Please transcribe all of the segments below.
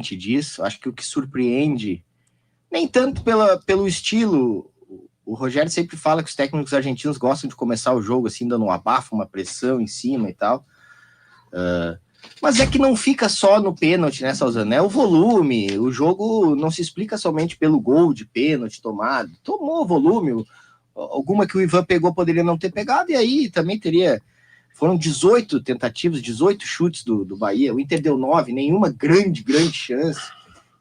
diferente disso. Acho que o que surpreende, nem tanto pelo estilo, o Rogério sempre fala que os técnicos argentinos gostam de começar o jogo assim, dando um abafo, uma pressão em cima e tal. Mas é que não fica só no pênalti, né, Salzano? É o volume. O jogo não se explica somente pelo gol de pênalti tomado. Tomou volume. Alguma que o Ivan pegou poderia não ter pegado, e aí também teria... Foram 18 tentativas, 18 chutes do Bahia. O Inter deu 9, nenhuma grande chance.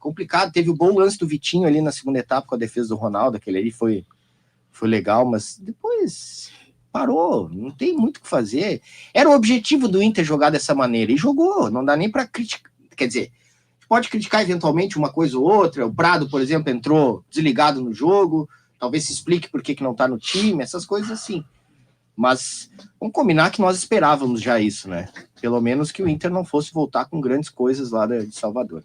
Complicado. Teve o bom lance do Vitinho ali na segunda etapa com a defesa do Ronaldo. Aquele ali foi legal, mas depois parou. Não tem muito o que fazer. Era o objetivo do Inter jogar dessa maneira. E jogou. Não dá nem para criticar. Quer dizer, pode criticar eventualmente uma coisa ou outra. O Prado, por exemplo, entrou desligado no jogo. Talvez se explique por que não tá no time. Essas coisas assim. Mas vamos combinar que nós esperávamos já isso, né? Pelo menos que o Inter não fosse voltar com grandes coisas lá de Salvador.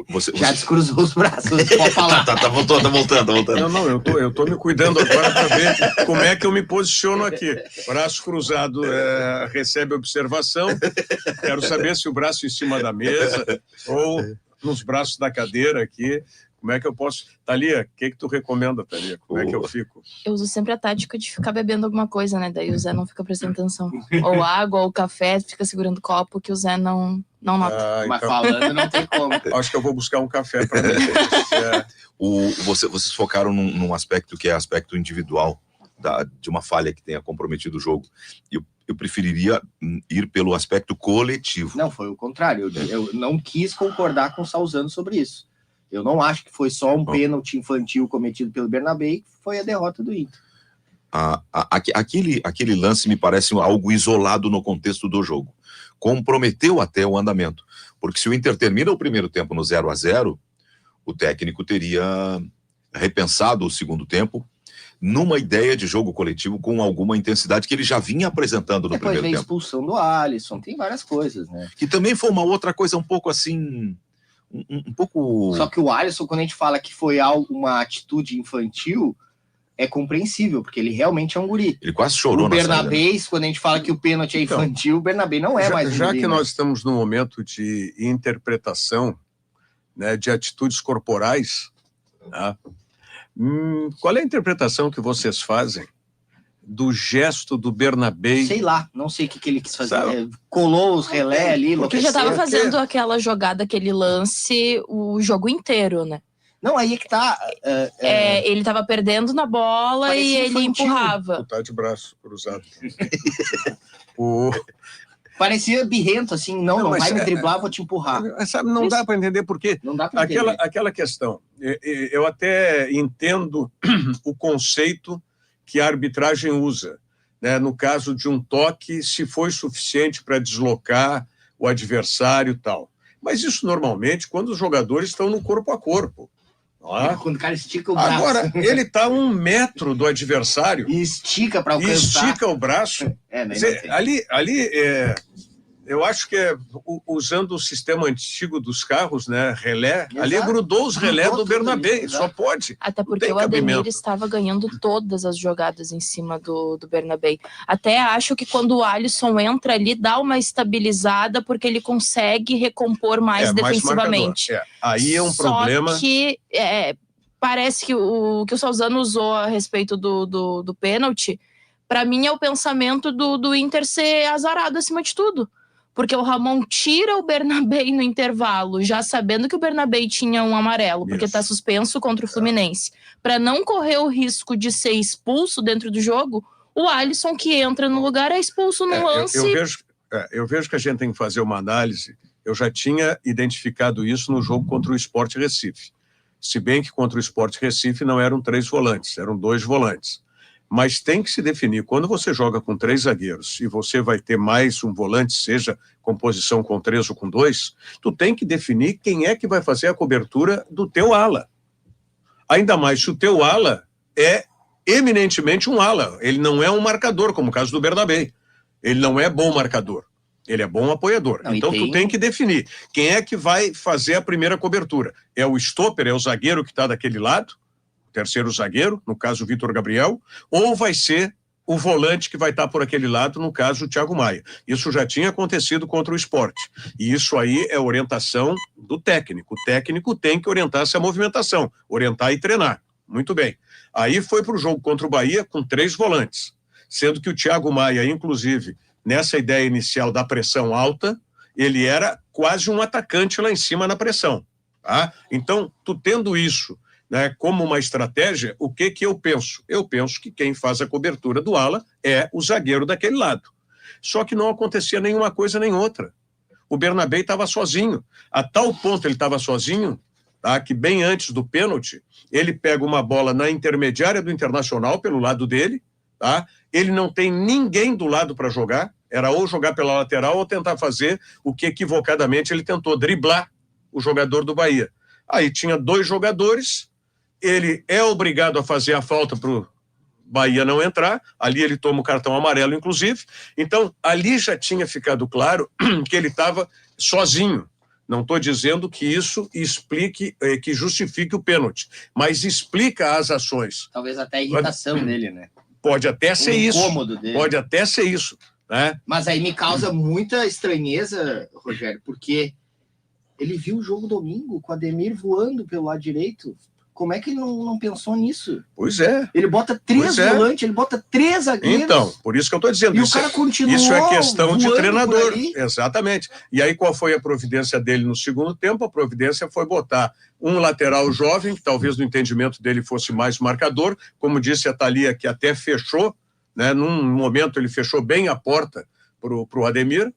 Você descruzou os braços, pode falar. tá voltando. Não, eu tô me cuidando agora para ver como é que eu me posiciono aqui. Braço cruzado recebe observação. Quero saber se o braço em cima da mesa ou nos braços da cadeira aqui. Como é que eu posso... Thalia, o que tu recomenda, Thalia? Como é que eu fico? Eu uso sempre a tática de ficar bebendo alguma coisa, né? Daí o Zé não fica prestando atenção. Ou água, ou café, fica segurando o copo, que o Zé não nota. Mas falando não tem como. Acho que eu vou buscar um café para mim. Vocês focaram num aspecto que é aspecto individual de uma falha que tenha comprometido o jogo. Eu preferiria ir pelo aspecto coletivo. Não, foi o contrário. Eu não quis concordar com o Salzano sobre isso. Eu não acho que foi só um pênalti infantil cometido pelo Bernabé, que foi a derrota do Inter. Aquele lance me parece algo isolado no contexto do jogo. Comprometeu até o andamento. Porque se o Inter termina o primeiro tempo no 0-0, o técnico teria repensado o segundo tempo numa ideia de jogo coletivo com alguma intensidade que ele já vinha apresentando no primeiro tempo. Depois veio a expulsão do Alisson, tem várias coisas, né? Que também foi uma outra coisa um pouco assim... Um pouco... Só que o Alisson, quando a gente fala que foi uma atitude infantil, é compreensível, porque ele realmente é um guri. Ele quase chorou na saída. O Bernabé, quando a gente fala que o pênalti é infantil, o Bernabé não é mais um já guri. Que né? nós estamos num momento de interpretação, né, de atitudes corporais, tá? Qual é a interpretação que vocês fazem do gesto do Bernabé? Sei lá, não sei o que ele quis fazer. Colou os relé ali. Porque já tava fazendo aquela jogada, aquele lance, o jogo inteiro, né? Não, aí é que tá... ele tava perdendo na bola. Parecia e ele infantil. Empurrava. Tá de braço cruzado. Parecia birrento, assim, não vai me driblar, vou te empurrar. Sabe, não dá para entender por quê. Não dá para entender. Aquela questão, eu até entendo o conceito que a arbitragem usa, né? No caso de um toque, se foi suficiente para deslocar o adversário e tal. Mas isso normalmente quando os jogadores estão no corpo a corpo. Quando o cara estica o braço. Agora, ele está a 1 metro do adversário. E estica para alcançar. Estica o braço. Ali eu acho que usando o sistema antigo dos carros, né, relé, exato. Ali grudou os relé do Bernabé, só pode. Até porque o Ademir estava ganhando todas as jogadas em cima do Bernabé. Até acho que quando o Alisson entra ali, dá uma estabilizada, porque ele consegue recompor mais defensivamente. Aí é um problema. Só que parece que o Salzano usou a respeito do pênalti, para mim é o pensamento do Inter ser azarado acima de tudo. Porque o Ramon tira o Bernabé no intervalo, já sabendo que o Bernabé tinha um amarelo, porque está suspenso contra o Fluminense. Para não correr o risco de ser expulso dentro do jogo, o Alisson, que entra no lugar, é expulso no lance. Eu vejo que a gente tem que fazer uma análise. Eu já tinha identificado isso no jogo contra o Sport Recife. Se bem que contra o Sport Recife não eram 3 volantes, eram 2 volantes. Mas tem que se definir, quando você joga com 3 zagueiros e você vai ter mais um volante, seja composição com 3 ou com 2, tu tem que definir quem é que vai fazer a cobertura do teu ala. Ainda mais se o teu ala é eminentemente um ala, ele não é um marcador, como o caso do Bernabé. Ele não é bom marcador, ele é bom apoiador. Não, então tu tem que definir quem é que vai fazer a primeira cobertura. É o stopper, é o zagueiro que está daquele lado, terceiro zagueiro, no caso o Vitor Gabriel, ou vai ser o volante que vai estar por aquele lado, no caso o Thiago Maia. Isso já tinha acontecido contra o Sport. E isso aí é orientação do técnico. O técnico tem que orientar essa movimentação, orientar e treinar. Muito bem. Aí foi para o jogo contra o Bahia com 3 volantes, sendo que o Thiago Maia, inclusive, nessa ideia inicial da pressão alta, ele era quase um atacante lá em cima na pressão. Tá? Então, tu tendo isso, né, como uma estratégia, o que eu penso? Eu penso que quem faz a cobertura do ala é o zagueiro daquele lado. Só que não acontecia nenhuma coisa nem outra. O Bernabé estava sozinho. A tal ponto ele estava sozinho, tá, que bem antes do pênalti, ele pega uma bola na intermediária do Internacional, pelo lado dele, tá? Ele não tem ninguém do lado para jogar, era ou jogar pela lateral ou tentar fazer o que equivocadamente ele tentou, driblar o jogador do Bahia. Aí tinha 2 jogadores, ele é obrigado a fazer a falta para o Bahia não entrar, ali ele toma o cartão amarelo, inclusive. Então, ali já tinha ficado claro que ele estava sozinho. Não estou dizendo que isso explique, que justifique o pênalti, mas explica as ações. Talvez até a irritação dele, né? Pode até ser isso. O incômodo dele. Pode até ser isso, né? Mas aí me causa muita estranheza, Rogério, porque ele viu o jogo domingo com o Ademir voando pelo lado direito. Como é que ele não pensou nisso? Pois é. Ele bota 3 volantes, ele bota 3 zagueiros. Então, por isso que eu estou dizendo. E o cara continua. Isso é questão de treinador. Exatamente. E aí qual foi a providência dele no segundo tempo? A providência foi botar um lateral jovem, que talvez no entendimento dele fosse mais marcador, como disse a Thalia, que até fechou, né? Num momento ele fechou bem a porta pro Ademir,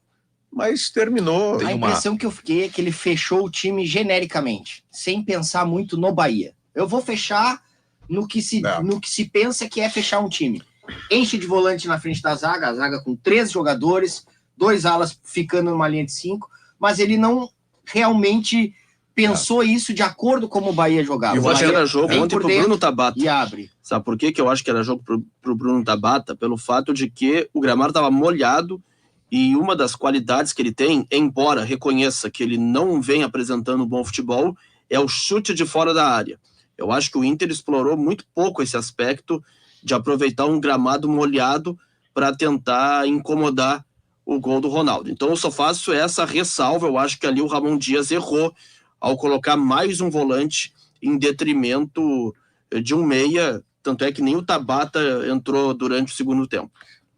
mas terminou. A impressão que eu fiquei é que ele fechou o time genericamente, sem pensar muito no Bahia. Eu vou fechar no que se pensa que é fechar um time. Enche de volante na frente da zaga, a zaga com 3 jogadores, 2 alas ficando numa linha de 5, mas ele não realmente pensou isso de acordo como o Bahia jogava. Eu acho que era jogo ontem pro Bruno Tabata. E abre. Sabe por quê que eu acho que era jogo pro Bruno Tabata? Pelo fato de que o gramado estava molhado e uma das qualidades que ele tem, embora reconheça que ele não vem apresentando um bom futebol, é o chute de fora da área. Eu acho que o Inter explorou muito pouco esse aspecto de aproveitar um gramado molhado para tentar incomodar o gol do Ronaldo. Então eu só faço essa ressalva. Eu acho que ali o Ramon Dias errou ao colocar mais um volante em detrimento de um meia, tanto é que nem o Tabata entrou durante o segundo tempo.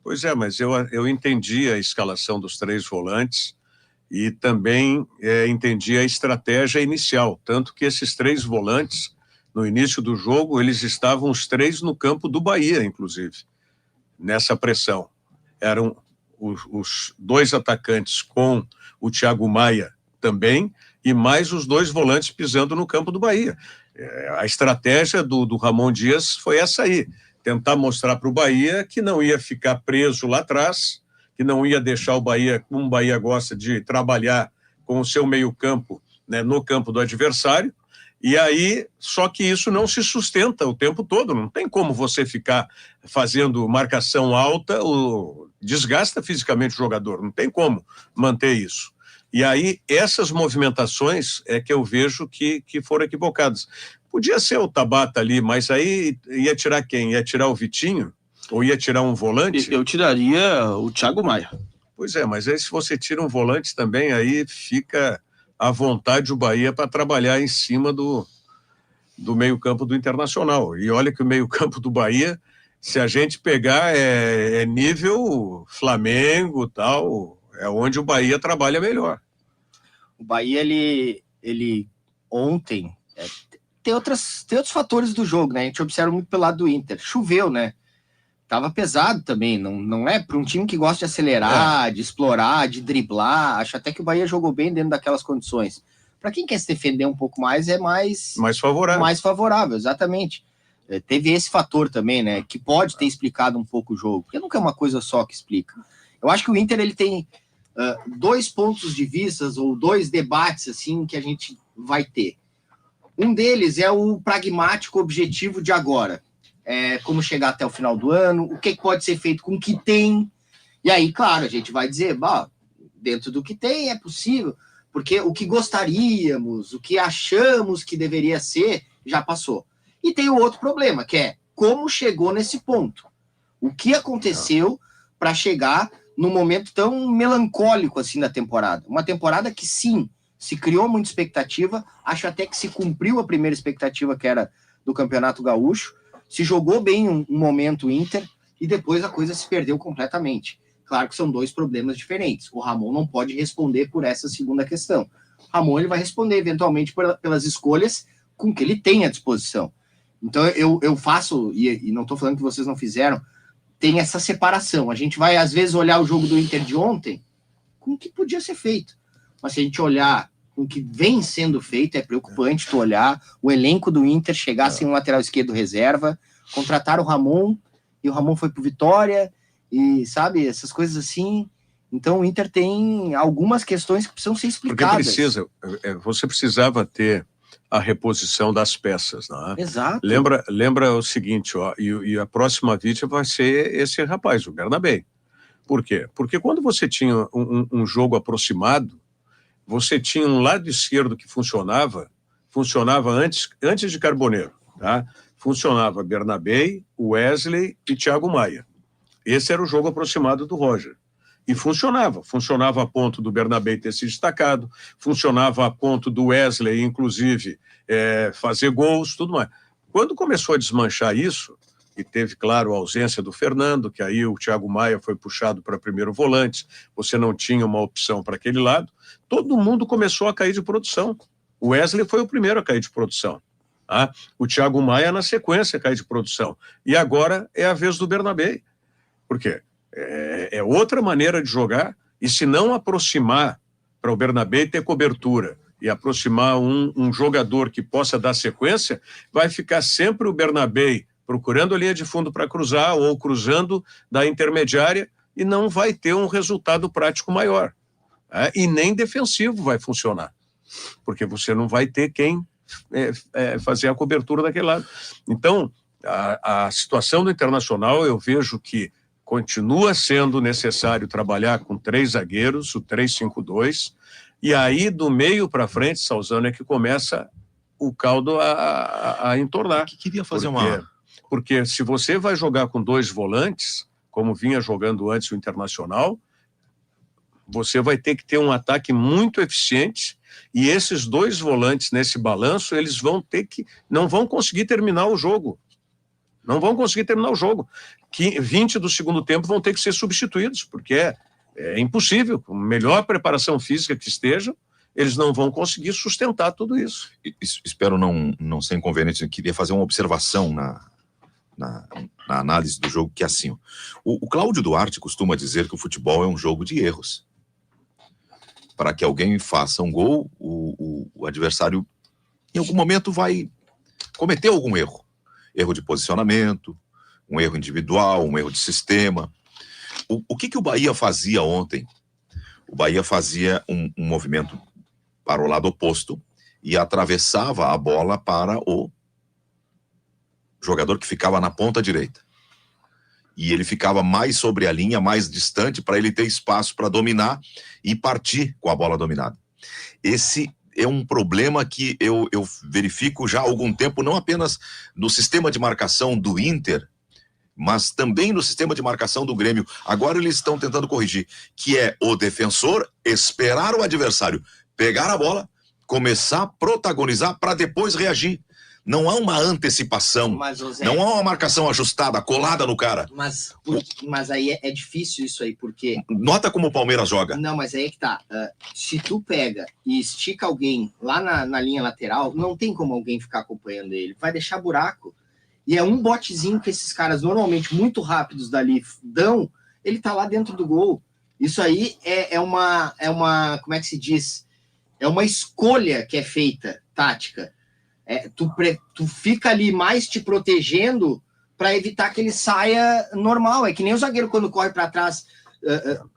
Pois é, mas eu entendi a escalação dos 3 volantes e também entendi a estratégia inicial, tanto que esses 3 volantes, no início do jogo, eles estavam os 3 no campo do Bahia, inclusive, nessa pressão. Eram os 2 atacantes com o Thiago Maia também, e mais os 2 volantes pisando no campo do Bahia. A estratégia do Ramon Dias foi essa aí, tentar mostrar para o Bahia que não ia ficar preso lá atrás, que não ia deixar o Bahia, como o Bahia gosta de trabalhar com o seu meio-campo, né, no campo do adversário. E aí, só que isso não se sustenta o tempo todo, não tem como você ficar fazendo marcação alta, desgasta fisicamente o jogador, não tem como manter isso. E aí, essas movimentações é que eu vejo que foram equivocadas. Podia ser o Tabata ali, mas aí ia tirar quem? Ia tirar o Vitinho? Ou ia tirar um volante? Eu tiraria o Thiago Maia. Pois é, mas aí se você tira um volante também, aí fica à vontade o Bahia para trabalhar em cima do meio-campo do Internacional. E olha que o meio-campo do Bahia, se a gente pegar, é nível Flamengo, tal, é onde o Bahia trabalha melhor. O Bahia, ele ontem... Tem outros fatores do jogo, né? A gente observa muito pelo lado do Inter. Choveu, né? Tava pesado também. Não é para um time que gosta de acelerar, de explorar, de driblar. Acho até que o Bahia jogou bem dentro daquelas condições. Para quem quer se defender um pouco mais, é mais favorável. Mais favorável, exatamente. Teve esse fator também, né? Que pode ter explicado um pouco o jogo. Porque nunca é uma coisa só que explica. Eu acho que o Inter ele tem 2 pontos de vista ou 2 debates assim que a gente vai ter. Um deles é o pragmático objetivo de agora. Como chegar até o final do ano, o que pode ser feito com o que tem. E aí, claro, a gente vai dizer, dentro do que tem é possível, porque o que gostaríamos, o que achamos que deveria ser, já passou. E tem o outro problema, que é como chegou nesse ponto. O que aconteceu para chegar num momento tão melancólico assim da temporada? Uma temporada que, sim, se criou muita expectativa, acho até que se cumpriu a primeira expectativa, que era do Campeonato Gaúcho, se jogou bem um momento Inter, e depois a coisa se perdeu completamente. Claro que são dois problemas diferentes. O Ramon não pode responder por essa segunda questão. O Ramon ele vai responder, eventualmente, pelas escolhas com que ele tem à disposição. Então, eu faço, e não estou falando que vocês não fizeram, tem essa separação. A gente vai, às vezes, olhar o jogo do Inter de ontem com o que podia ser feito. Mas se a gente olhar com o que vem sendo feito, é preocupante tu olhar o elenco do Inter chegar sem um lateral esquerdo reserva, contratar o Ramon, e o Ramon foi pro Vitória, e sabe, essas coisas assim. Então o Inter tem algumas questões que precisam ser explicadas. Porque você precisava ter a reposição das peças, não é? Exato. Lembra o seguinte, ó, e a próxima vítima vai ser esse rapaz, o Bernabé. Por quê? Porque quando você tinha um jogo aproximado, você tinha um lado esquerdo que funcionava antes de Carboneiro, tá? Funcionava Bernabé, Wesley e Thiago Maia. Esse era o jogo aproximado do Roger. E funcionava a ponto do Bernabé ter se destacado, funcionava a ponto do Wesley, inclusive, fazer gols, tudo mais. Quando começou a desmanchar isso, e teve, claro, a ausência do Fernando, que aí o Thiago Maia foi puxado para primeiro volante, você não tinha uma opção para aquele lado, todo mundo começou a cair de produção. O Wesley foi o primeiro a cair de produção. Tá? O Thiago Maia, na sequência, cai de produção. E agora é a vez do Bernabé. Por quê? É outra maneira de jogar, e se não aproximar para o Bernabé ter cobertura e aproximar um jogador que possa dar sequência, vai ficar sempre o Bernabé procurando a linha de fundo para cruzar ou cruzando da intermediária e não vai ter um resultado prático maior. E nem defensivo vai funcionar, porque você não vai ter quem fazer a cobertura daquele lado. Então, a situação do Internacional, eu vejo que continua sendo necessário trabalhar com 3 zagueiros, o 3-5-2, e aí do meio para frente, Salzano, é que começa o caldo a entornar. Que queria fazer Porque se você vai jogar com 2 volantes, como vinha jogando antes o Internacional, você vai ter que ter um ataque muito eficiente, e esses 2 volantes nesse balanço, eles não vão conseguir terminar o jogo. Não vão conseguir terminar o jogo. 20 do segundo tempo vão ter que ser substituídos, porque é impossível. Com a melhor preparação física que esteja, eles não vão conseguir sustentar tudo isso. Espero não ser inconveniente. Eu queria fazer uma observação na análise do jogo, que é assim. O Cláudio Duarte costuma dizer que o futebol é um jogo de erros. Para que alguém faça um gol, o adversário, em algum momento, vai cometer algum erro. Erro de posicionamento, um erro individual, um erro de sistema. O que o Bahia fazia ontem? O Bahia fazia um movimento para o lado oposto e atravessava a bola para o jogador que ficava na ponta direita. E ele ficava mais sobre a linha, mais distante, para ele ter espaço para dominar e partir com a bola dominada. Esse é um problema que eu verifico já há algum tempo, não apenas no sistema de marcação do Inter, mas também no sistema de marcação do Grêmio. Agora eles estão tentando corrigir, que é o defensor esperar o adversário pegar a bola, começar a protagonizar para depois reagir. Não há uma antecipação, não há uma marcação ajustada, colada no cara. Mas aí é difícil isso aí, porque... Nota como o Palmeiras joga. Não, mas aí é que tá. Se tu pega e estica alguém lá na linha lateral, não tem como alguém ficar acompanhando ele. Vai deixar buraco. E é um botezinho que esses caras, normalmente muito rápidos dali, dão, ele tá lá dentro do gol. Isso aí é uma como é que se diz? É uma escolha que é feita, tática. Tu fica ali mais te protegendo para evitar que ele saia normal. É que nem o zagueiro quando corre para trás,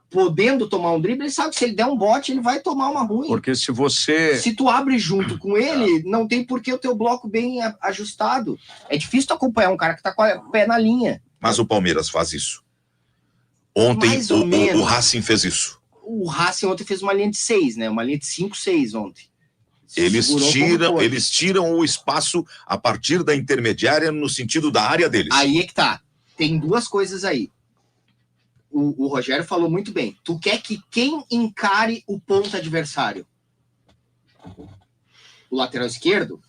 podendo tomar um drible, ele sabe que se ele der um bote, ele vai tomar uma ruim. Porque se tu abre junto com ele, não tem por que o teu bloco bem ajustado. É difícil tu acompanhar um cara que tá com o pé na linha. Mas o Palmeiras faz isso. Ontem o Racing fez isso. O Racing ontem fez uma linha de 6, né? Uma linha de 5, 6 ontem. Eles tiram o espaço a partir da intermediária no sentido da área deles. Aí é que tá. tem duas coisas aí. O Rogério falou muito bem. Tu quer que quem encare o ponto adversário? O lateral esquerdo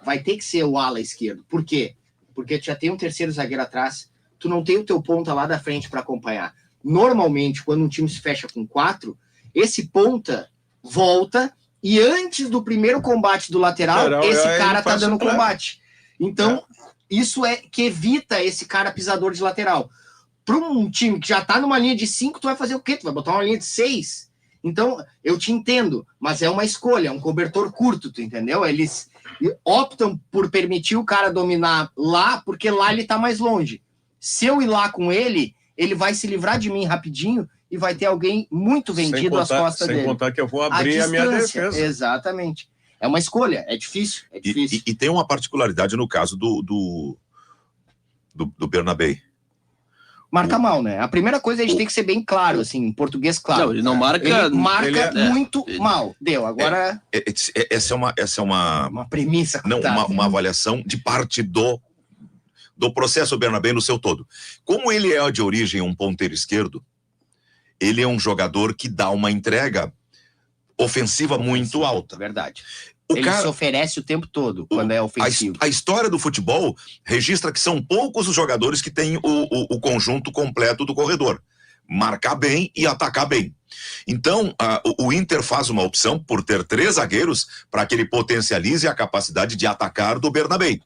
vai ter que ser o ala esquerdo. Por quê? Porque tu já tem um terceiro zagueiro atrás, tu não tem o teu ponta lá da frente para acompanhar. Normalmente, quando um time se fecha com 4, esse ponta volta e antes do primeiro combate do lateral, esse cara tá dando combate. Então, isso é que evita esse cara pisador de lateral. Para um time que já tá numa linha de 5, tu vai fazer o quê? Tu vai botar uma linha de 6. Então, eu te entendo, mas é uma escolha, é um cobertor curto, tu entendeu? Eles optam por permitir o cara dominar lá, porque lá ele tá mais longe. Se eu ir lá com ele, ele vai se livrar de mim rapidinho e vai ter alguém muito vendido às costas dele. Sem contar que eu vou abrir a minha defesa. Exatamente. É uma escolha, é difícil. E tem uma particularidade no caso do Bernabé. Marca mal, né? A primeira coisa, a gente tem que ser bem claro, assim, em português claro. Não, ele não marca... Ele marca muito mal. Deu, agora... Essa é uma premissa. Não, uma avaliação de parte do processo Bernabé no seu todo. Como ele é de origem um ponteiro esquerdo, ele é um jogador que dá uma entrega ofensiva muito alta. Verdade. Ele se oferece o tempo todo quando é ofensivo. A história do futebol registra que são poucos os jogadores que têm o conjunto completo do corredor. Marcar bem e atacar bem. Então, o Inter faz uma opção por ter 3 zagueiros para que ele potencialize a capacidade de atacar do Bernabé.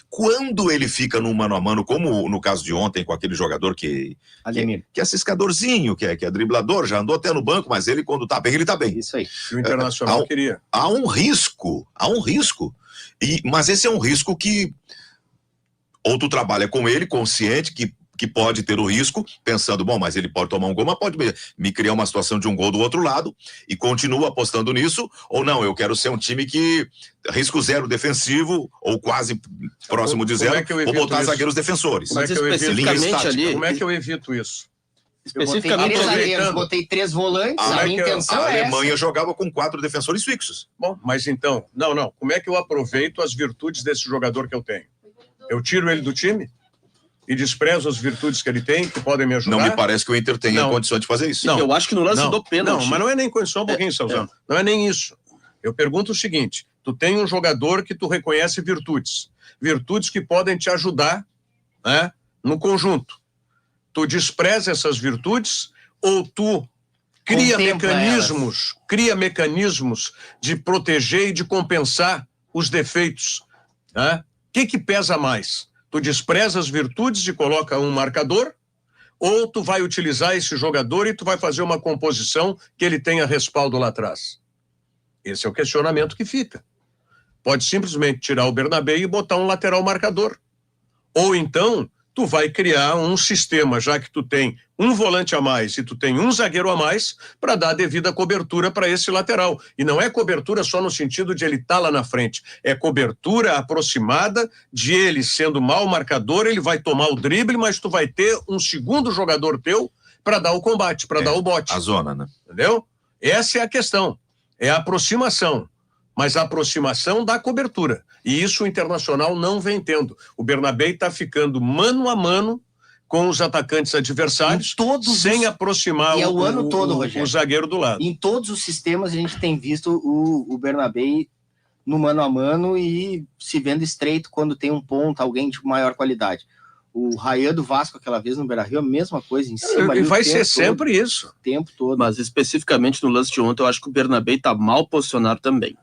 Quando ele fica no mano a mano, como no caso de ontem com aquele jogador que é ciscadorzinho, que é driblador, já andou até no banco, mas ele quando tá bem, ele tá bem. Isso aí. O Internacional queria. Há um risco. Mas esse é um risco que ou tu trabalha com ele, consciente que pode ter o risco, pensando, bom, mas ele pode tomar um gol, mas pode me criar uma situação de um gol do outro lado, e continua apostando nisso, ou não, eu quero ser um time que risco zero defensivo, ou quase próximo de zero, ou botar zagueiros defensores. Como é que eu especificamente ali... Como é que eu evito isso? Especificamente, botei 3 volantes, a minha intenção a é Alemanha jogava com 4 defensores fixos. Bom, mas então, não, como é que eu aproveito as virtudes desse jogador que eu tenho? Eu tiro ele do time? E desprezo as virtudes que ele tem, que podem me ajudar? Não me parece que o Inter tenha condições de fazer isso. Não, eu acho que no lance do pênalti... Não, mas não é nem condição, um pouquinho, Salzano. Não é nem isso. Eu pergunto o seguinte, tu tem um jogador que tu reconhece virtudes que podem te ajudar, né, no conjunto. Tu despreza essas virtudes ou tu cria mecanismos de proteger e de compensar os defeitos, né? O que pesa mais? Tu despreza as virtudes e coloca um marcador, ou tu vai utilizar esse jogador e tu vai fazer uma composição que ele tenha respaldo lá atrás? Esse é o questionamento que fica. Pode simplesmente tirar o Bernabé e botar um lateral marcador. Ou então, tu vai criar um sistema, já que tu tem um volante a mais e tu tem um zagueiro a mais, para dar a devida cobertura para esse lateral. E não é cobertura só no sentido de ele estar lá na frente, é cobertura aproximada de ele sendo mau marcador, ele vai tomar o drible, mas tu vai ter um segundo jogador teu para dar o combate, para dar o bote. A zona, né? Entendeu? Essa é a questão. É a aproximação. Mas a aproximação dá cobertura. E isso o Internacional não vem tendo. O Bernabé está ficando mano a mano com os atacantes adversários, sem aproximar o zagueiro do lado. Em todos os sistemas a gente tem visto o Bernabé no mano a mano e se vendo estreito quando tem um ponto, alguém de maior qualidade. O Rayan do Vasco aquela vez no Beira-Rio, a mesma coisa em cima. E vai ser sempre isso. O tempo todo. Mas especificamente no lance de ontem, eu acho que o Bernabé está mal posicionado também.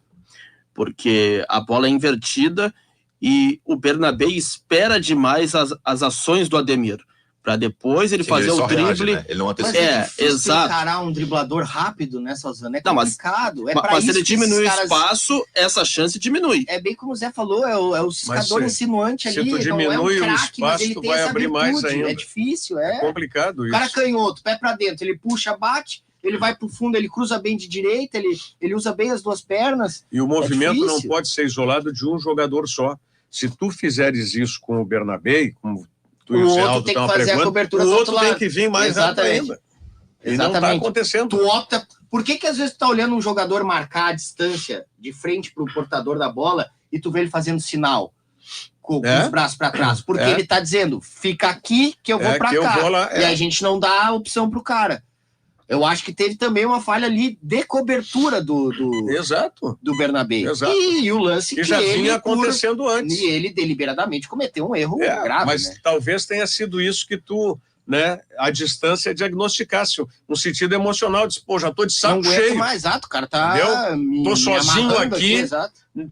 Porque a bola é invertida e o Bernabé espera demais as ações do Ademir, para depois ele fazer o drible. Reage, né? Ele não antecipa. Exato. Encarar um driblador rápido nessa zona é complicado. Mas se ele diminui o espaço, essa chance diminui. É bem como o Zé falou, é o ciscador insinuante ali. Se tu diminui o espaço, tu vai abrir mais ainda. É difícil, é complicado isso. O cara canhoto, pé para dentro, ele puxa, bate, ele vai pro fundo, ele cruza bem de direita, ele usa bem as duas pernas. E o movimento não pode ser isolado de um jogador só. Se tu fizeres isso com o Bernabé, como tu e o Zé Aldo estão apregando, o outro tem que vir mais rápido ainda. E não está acontecendo. Tu opta... Por que às vezes tu tá olhando um jogador marcar a distância de frente pro portador da bola e tu vê ele fazendo sinal? com os braços para trás, porque ele tá dizendo, fica aqui que eu vou para cá, vou lá, e a gente não dá a opção pro cara. Eu acho que teve também uma falha ali de cobertura do Bernabé. Exato. E o lance que já vinha acontecendo antes. E ele deliberadamente cometeu um erro grave. Mas talvez tenha sido isso que tu, né, à distância, diagnosticasse, no sentido emocional, disse, pô, já tô de saco cheio. Mais exato, o cara tá tô sozinho aqui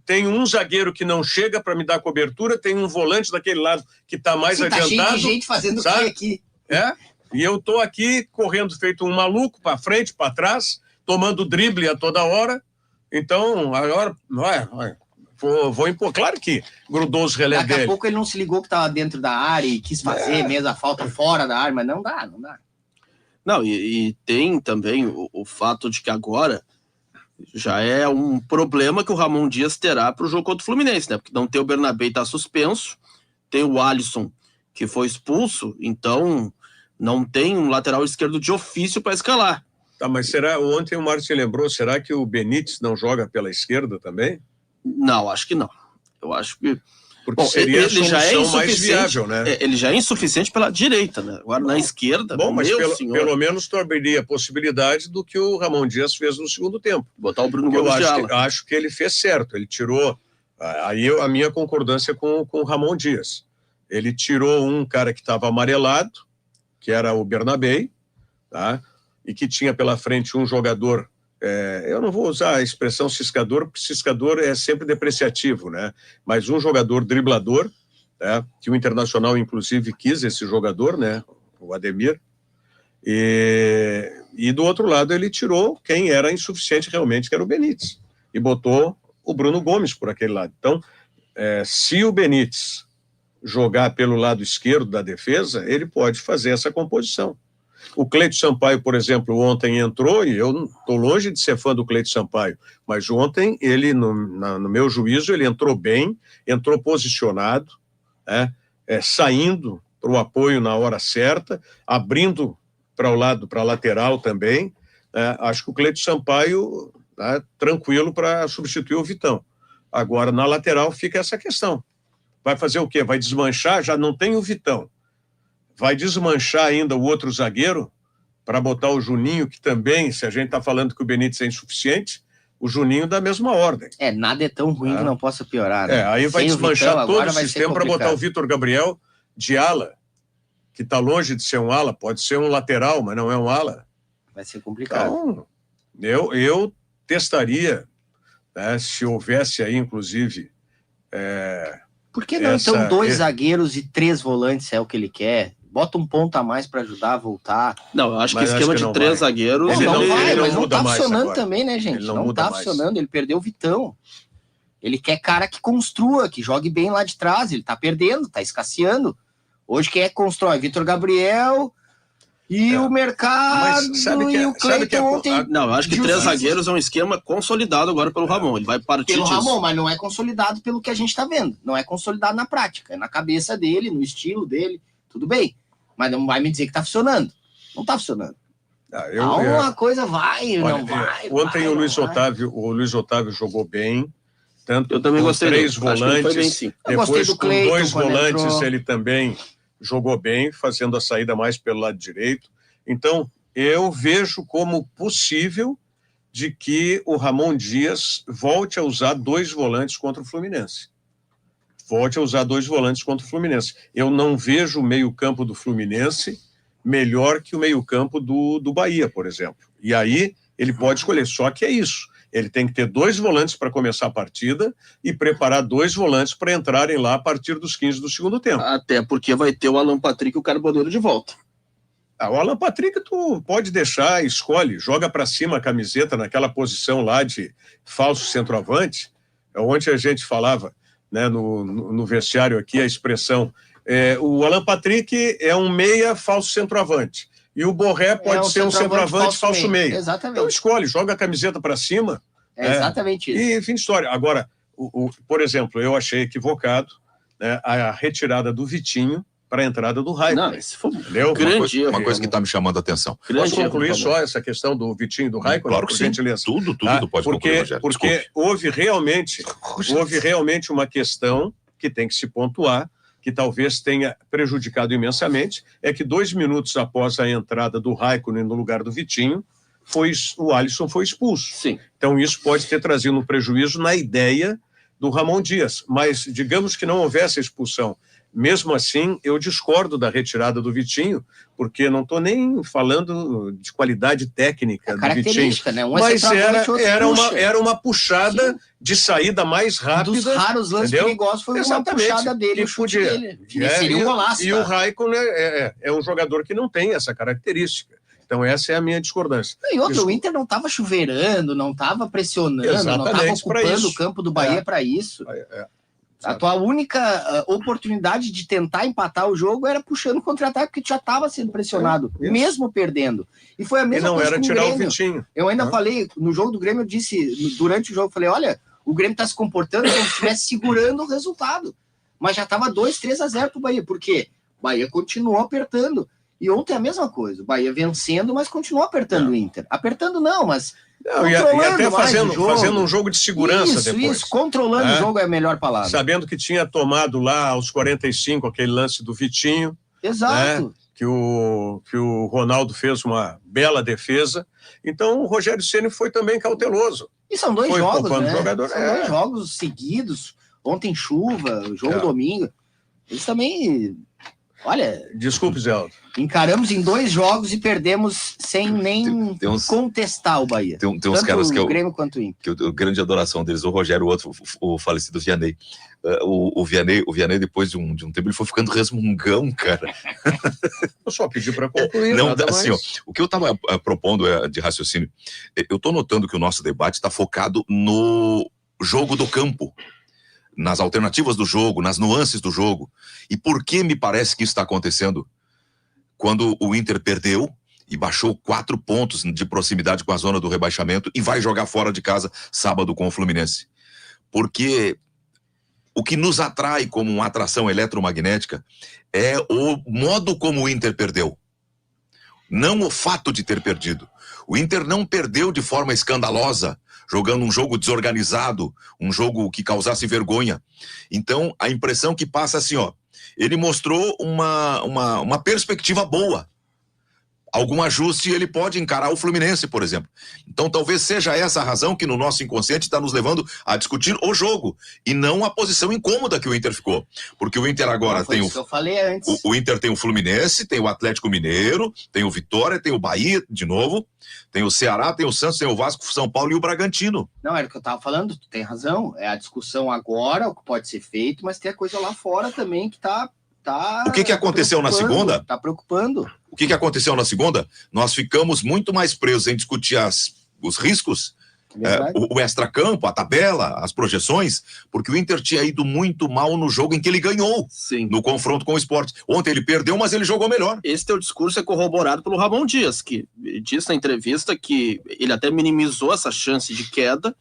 tem um zagueiro que não chega para me dar cobertura, tem um volante daquele lado que tá mais adiantado. Tá cheio de gente fazendo o que aqui. E eu tô aqui correndo feito um maluco para frente, para trás, tomando drible a toda hora. Então, agora, vou impor. Claro que grudou os relés dele. Daqui a pouco ele não se ligou que estava dentro da área e quis fazer mesmo a falta fora da área, mas não dá. Não, e tem também o fato de que agora já é um problema que o Ramon Dias terá para o jogo contra o Fluminense, né? Porque não tem o Bernabé, tá suspenso, tem o Alisson que foi expulso, então não tem um lateral esquerdo de ofício para escalar. Tá, mas ontem o Márcio lembrou, será que o Benítez não joga pela esquerda também? Não, acho que não. Eu acho que... Porque seria ele já é mais viável, né? Ele já é insuficiente pela direita, né? Agora na esquerda, mas pelo menos tu abriria a possibilidade do que o Ramon Dias fez no segundo tempo. Botar o Bruno Gomes de ala. Acho que ele fez certo, ele tirou... Aí a minha concordância com o Ramon Dias. Ele tirou um cara que estava amarelado, que era o Bernabé, tá? E que tinha pela frente um jogador, eu não vou usar a expressão ciscador, porque ciscador é sempre depreciativo, né? Mas um jogador driblador, né? Que o Internacional inclusive quis esse jogador, né? O Ademir, e do outro lado ele tirou quem era insuficiente realmente, que era o Benítez, e botou o Bruno Gomes por aquele lado. Então, se o Benítez jogar pelo lado esquerdo da defesa, ele pode fazer essa composição. O Cleito Sampaio, por exemplo, ontem entrou, e eu estou longe de ser fã do Cleito Sampaio, mas ontem ele, no meu juízo, ele entrou bem, entrou posicionado, saindo para o apoio na hora certa, abrindo para o lado, para a lateral também. Acho que o Cleito Sampaio tranquilo para substituir o Vitão. Agora, na lateral fica essa questão. Vai fazer o quê? Vai desmanchar? Já não tem o Vitão. Vai desmanchar ainda o outro zagueiro para botar o Juninho, que também, se a gente está falando que o Benítez é insuficiente, o Juninho da mesma ordem. Nada é tão ruim que não possa piorar. Né? Aí vai desmanchar todo o sistema para botar o Vitor Gabriel de ala, que está longe de ser um ala, pode ser um lateral, mas não é um ala. Vai ser complicado. Então, eu testaria, né, se houvesse aí, inclusive... Por que não, então, 2 zagueiros e 3 volantes é o que ele quer? Bota um ponto a mais para ajudar a voltar. Não, eu acho que esquema de 3 zagueiros... Ele não tá funcionando também, né, gente? Não tá funcionando, ele perdeu o Vitão. Ele quer cara que construa, que jogue bem lá de trás, ele tá perdendo, tá escasseando. Hoje quem é que constrói? Vitor Gabriel... E o mercado e o Cleiton ontem... Não, eu acho que 3 zagueiros é um esquema consolidado agora pelo Ramon. Ele vai partir pelo Ramon, mas não é consolidado pelo que a gente tá vendo. Não é consolidado na prática. É na cabeça dele, no estilo dele. Tudo bem. Mas não vai me dizer que tá funcionando. Não tá funcionando. Uma coisa vai, não vai. Ontem o Luiz Otávio jogou bem. Tanto eu também gostei 3 volantes. Bem, sim. Depois com 2 volantes ele também... jogou bem, fazendo a saída mais pelo lado direito. Então, eu vejo como possível de que o Ramon Dias volte a usar 2 volantes contra o Fluminense. Eu não vejo o meio-campo do Fluminense melhor que o meio-campo do Bahia, por exemplo. E aí, ele pode escolher. Só que é isso. Ele tem que ter 2 volantes para começar a partida e preparar 2 volantes para entrarem lá a partir dos 15 do segundo tempo. Até porque vai ter o Alan Patrick e o Carboneiro de volta. O Alan Patrick tu pode deixar, escolhe, joga para cima a camiseta naquela posição lá de falso centroavante, onde a gente falava, né, no vestiário aqui, a expressão, o Alan Patrick é um meia falso centroavante. E o Borré pode ser um centroavante falso meio. Exatamente. Então escolhe, joga a camiseta para cima. Exatamente isso. E fim de história. Agora, por exemplo, eu achei equivocado, né, a retirada do Vitinho para a entrada do Raikkonen. Não, isso foi uma coisa que está me chamando a atenção. Posso concluir só essa questão do Vitinho e do Raikkonen? Claro que sim. Tudo pode concluir, Rogério. Porque houve realmente uma questão que tem que se pontuar, que talvez tenha prejudicado imensamente, é que 2 minutos após a entrada do Raikkonen no lugar do Vitinho, o Alisson foi expulso. Sim. Então isso pode ter trazido um prejuízo na ideia do Ramon Dias, mas digamos que não houvesse a expulsão. Mesmo assim, eu discordo da retirada do Vitinho, porque não estou nem falando de qualidade técnica do Vitinho, né? Mas era uma puxada Sim. de saída mais rápida. Um dos raros lances perigosos foi uma puxada dele, o chute dele. Seria um golaço. E o Raikkonen é um jogador que não tem essa característica. Então essa é a minha discordância. E outra, o Inter não estava chuveirando, não estava pressionando, não estava ocupando o campo do Bahia para isso. A tua única oportunidade de tentar empatar o jogo era puxando o contra-ataque, porque já estava sendo pressionado, mesmo perdendo. E foi a mesma coisa com o Grêmio. O Vitinho. Eu ainda falei, no jogo do Grêmio, eu disse, durante o jogo, eu falei, olha, o Grêmio está se comportando como se estivesse segurando o resultado. Mas já estava 2-3-0 para o Bahia. Por quê? O Bahia continuou apertando. E ontem é a mesma coisa. O Bahia vencendo, mas continuou apertando o Inter. Apertando não, mas... e até fazendo um jogo de segurança depois. Isso, controlando o jogo é a melhor palavra. Sabendo que tinha tomado lá aos 45 aquele lance do Vitinho. Exato. Né, que o Ronaldo fez uma bela defesa. Então o Rogério Ceni foi também cauteloso. E são dois jogos, né? São 2 jogos seguidos. Ontem chuva, jogo domingo. Eles também... Olha... Desculpe, Zé Aldo. Encaramos em 2 jogos e perdemos sem nem contestar o Bahia. Tem uns caras que o Grêmio quanto o Inter. Que eu grande adoração deles, o Rogério, o outro, o falecido Vianney. O Vianney, depois de um tempo, ele foi ficando resmungão, cara. Eu só pedi para concluir. Não, assim, ó, o que eu estava propondo de raciocínio, eu estou notando que o nosso debate está focado no jogo do campo, nas alternativas do jogo, nas nuances do jogo. E por que me parece que isso está acontecendo? Quando o Inter perdeu e baixou 4 pontos de proximidade com a zona do rebaixamento e vai jogar fora de casa sábado com o Fluminense. Porque o que nos atrai como uma atração eletromagnética é o modo como o Inter perdeu. Não o fato de ter perdido. O Inter não perdeu de forma escandalosa, jogando um jogo desorganizado, um jogo que causasse vergonha. Então, a impressão que passa assim, ó, ele mostrou uma perspectiva boa. Algum ajuste ele pode encarar o Fluminense, por exemplo. Então talvez seja essa a razão que no nosso inconsciente está nos levando a discutir o jogo e não a posição incômoda que o Inter ficou. Porque o Inter agora tem eu falei antes. O Inter tem o Fluminense, tem o Atlético Mineiro, tem o Vitória, tem o Bahia de novo, tem o Ceará, tem o Santos, tem o Vasco, São Paulo e o Bragantino. Não, era o que eu estava falando, tu tem razão. É a discussão agora, o que pode ser feito, mas tem a coisa lá fora também que está... O que aconteceu na segunda? Está preocupando. O que aconteceu na segunda? Nós ficamos muito mais presos em discutir os riscos, o extracampo, a tabela, as projeções, porque o Inter tinha ido muito mal no jogo em que ele ganhou. Sim. No confronto com o Sport. Ontem ele perdeu, mas ele jogou melhor. Esse teu discurso é corroborado pelo Ramon Dias, que disse na entrevista que ele até minimizou essa chance de queda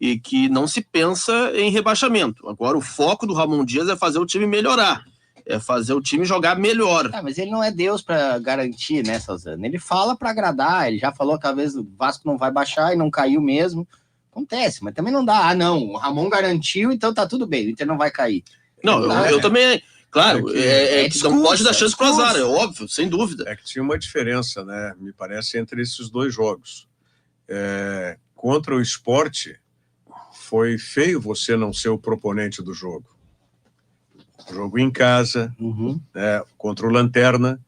e que não se pensa em rebaixamento. Agora o foco do Ramon Dias é fazer o time melhorar. É fazer o time jogar melhor. Mas ele não é Deus para garantir, né, Salzano? Ele fala para agradar, ele já falou que às vezes o Vasco não vai baixar e não caiu mesmo. Acontece, mas também não dá. Não, o Ramon garantiu, então tá tudo bem, o Inter não vai cair. Não, eu também, claro, que não pode dar chance pro azar, é óbvio, sem dúvida. É que tinha uma diferença, né, me parece, entre esses 2 jogos. Contra o Sport, foi feio você não ser o proponente do jogo. Jogo em casa, contra o Lanterna,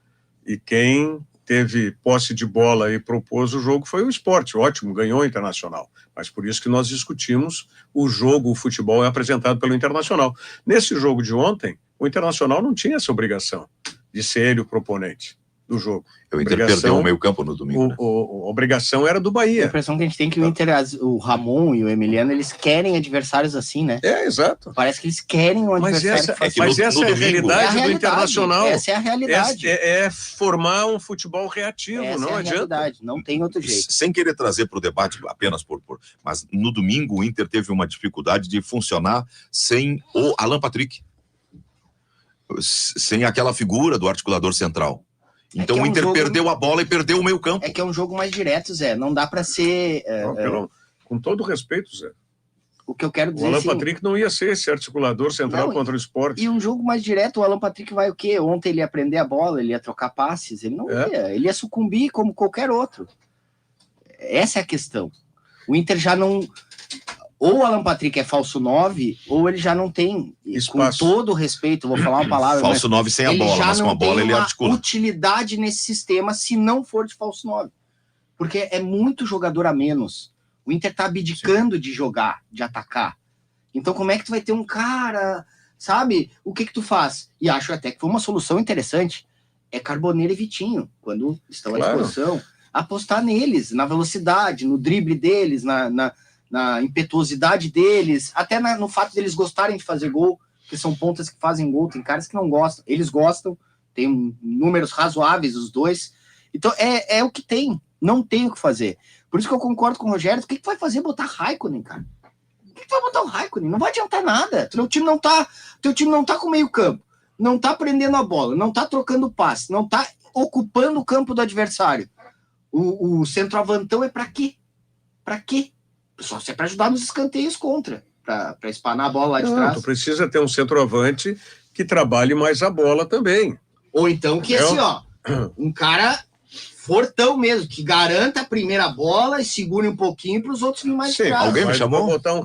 e quem teve posse de bola e propôs o jogo foi o Sport. Ótimo, ganhou o Internacional. Mas por isso que nós discutimos o jogo, o futebol é apresentado pelo Internacional. Nesse jogo de ontem, o Internacional não tinha essa obrigação de ser ele o proponente do jogo. O Inter perdeu o meio campo no domingo. A obrigação era do Bahia. A impressão que a gente tem que o Inter, o Ramon e o Emiliano, eles querem adversários assim, né? Exato. Parece que eles querem um adversário. Mas essa é a realidade do Internacional. Essa é a realidade. É formar um futebol reativo, não adianta. Realidade, não tem outro jeito. Sem querer trazer para o debate apenas mas no domingo o Inter teve uma dificuldade de funcionar sem o Alan Patrick. Sem aquela figura do articulador central. Então o Inter perdeu a bola e perdeu o meio campo. É que é um jogo mais direto, Zé. Não dá para ser... Com todo respeito, Zé. O que eu quero dizer O Alan assim, Patrick não ia ser esse articulador central Não, contra o Sport. e um jogo mais direto, o Alan Patrick vai o quê? Ontem ele ia prender a bola, ele ia trocar passes, ele não ia, ele ia sucumbir como qualquer outro. Essa é a questão. O Inter já não... Ou o Alan Patrick é falso 9, ou ele já não tem, Espaço. com todo o respeito, vou falar uma palavra, Falso 9 sem a ele bola, já mas com não a bola tem ele uma articula. utilidade nesse sistema se não for de falso 9. Porque é muito jogador a menos. O Inter tá abdicando de jogar, de atacar. Então como é que tu vai ter um cara, sabe? O que tu faz? E acho até que foi uma solução interessante. É Carboneiro e Vitinho, quando estão à disposição. Apostar neles, na velocidade, no drible deles, na impetuosidade deles, até no fato deles gostarem de fazer gol, que são pontas que fazem gol, tem caras que não gostam. Eles gostam, tem números razoáveis os dois. Então é o que tem, não tem o que fazer. Por isso que eu concordo com o Rogério. O que vai fazer botar Raikkonen, cara? O que vai botar o Raikkonen? Não vai adiantar nada. Teu time não tá com meio campo, não tá prendendo a bola, não tá trocando passe, não tá ocupando o campo do adversário. O centroavantão é pra quê? Pra quê? Só se é pra ajudar nos escanteios contra, pra espanar a bola lá de trás. Tu precisa ter um centroavante que trabalhe mais a bola também. Ou então que assim, ó, um cara fortão mesmo, que garanta a primeira bola e segure um pouquinho para os outros vir mais Sim, alguém me chamou? Vai botar um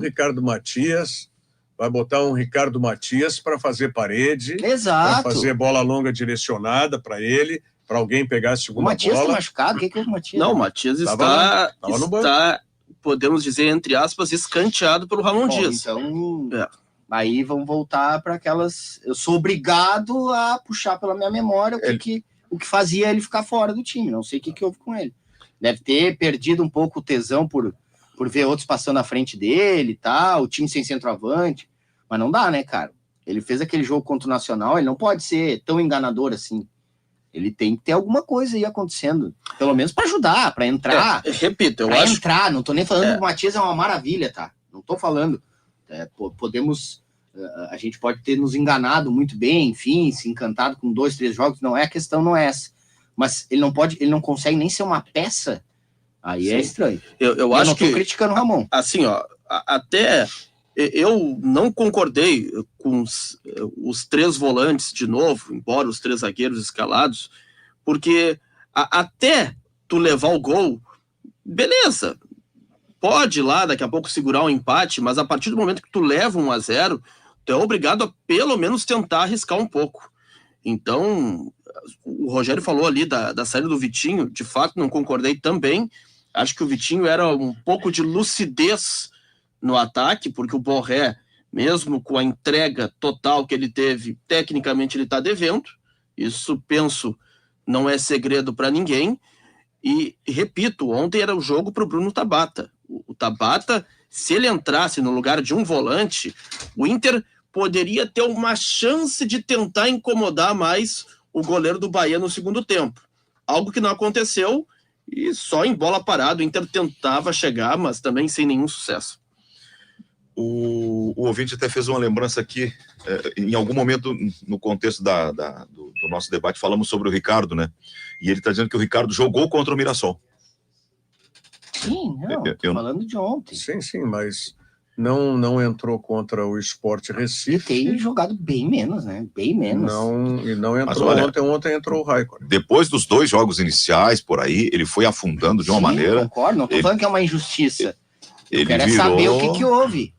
Ricardo Matias para fazer parede, exato, para fazer bola longa direcionada para ele, para alguém pegar a segunda bola. O Matias tá machucado? O que é o Matias? Não, o Matias está, podemos dizer, entre aspas, escanteado pelo Ramon Dias. Então, aí vão voltar para aquelas... Eu sou obrigado a puxar pela minha memória o que fazia ele ficar fora do time. Não sei o que houve com ele. Deve ter perdido um pouco o tesão por ver outros passando à frente dele e tal, o time sem centroavante. Mas não dá, né, cara? Ele fez aquele jogo contra o Nacional, ele não pode ser tão enganador assim. Ele tem que ter alguma coisa aí acontecendo, pelo menos para ajudar, para entrar. Repito, eu pra acho... entrar, não tô nem falando que o Matias é uma maravilha, tá? Não tô falando. Podemos... A gente pode ter nos enganado muito bem, enfim, se encantado com 2, 3 jogos, não é a questão, não é essa. Mas ele não consegue nem ser uma peça, aí Sim. É estranho. Eu acho não tô criticando o Ramon. Assim, ó, até eu não concordei com os 3 volantes de novo, embora os 3 zagueiros escalados, porque até tu levar o gol, beleza, pode ir lá daqui a pouco segurar um empate, mas a partir do momento que tu leva 1-0, tu é obrigado a pelo menos tentar arriscar um pouco. Então, o Rogério falou ali da saída do Vitinho, de fato não concordei também, acho que o Vitinho era um pouco de lucidez no ataque, porque o Borré, mesmo com a entrega total que ele teve, tecnicamente ele está devendo, isso penso não é segredo para ninguém, e repito, ontem era o jogo para o Bruno Tabata. O Tabata, se ele entrasse no lugar de um volante, o Inter poderia ter uma chance de tentar incomodar mais o goleiro do Bahia no segundo tempo. Algo que não aconteceu, e só em bola parada o Inter tentava chegar, mas também sem nenhum sucesso. O ouvinte até fez uma lembrança aqui, em algum momento no contexto do nosso debate falamos sobre o Ricardo, né? E ele está dizendo que o Ricardo jogou contra o Mirassol. Sim, tô falando de ontem. Sim, mas não entrou contra o Sport Recife. E tem jogado bem menos, né? Bem menos. Não entrou ontem entrou o Raikkonen. Depois dos 2 jogos iniciais, por aí, ele foi afundando de uma maneira... Concordo, não tô falando que é uma injustiça. Eu quero saber o que houve.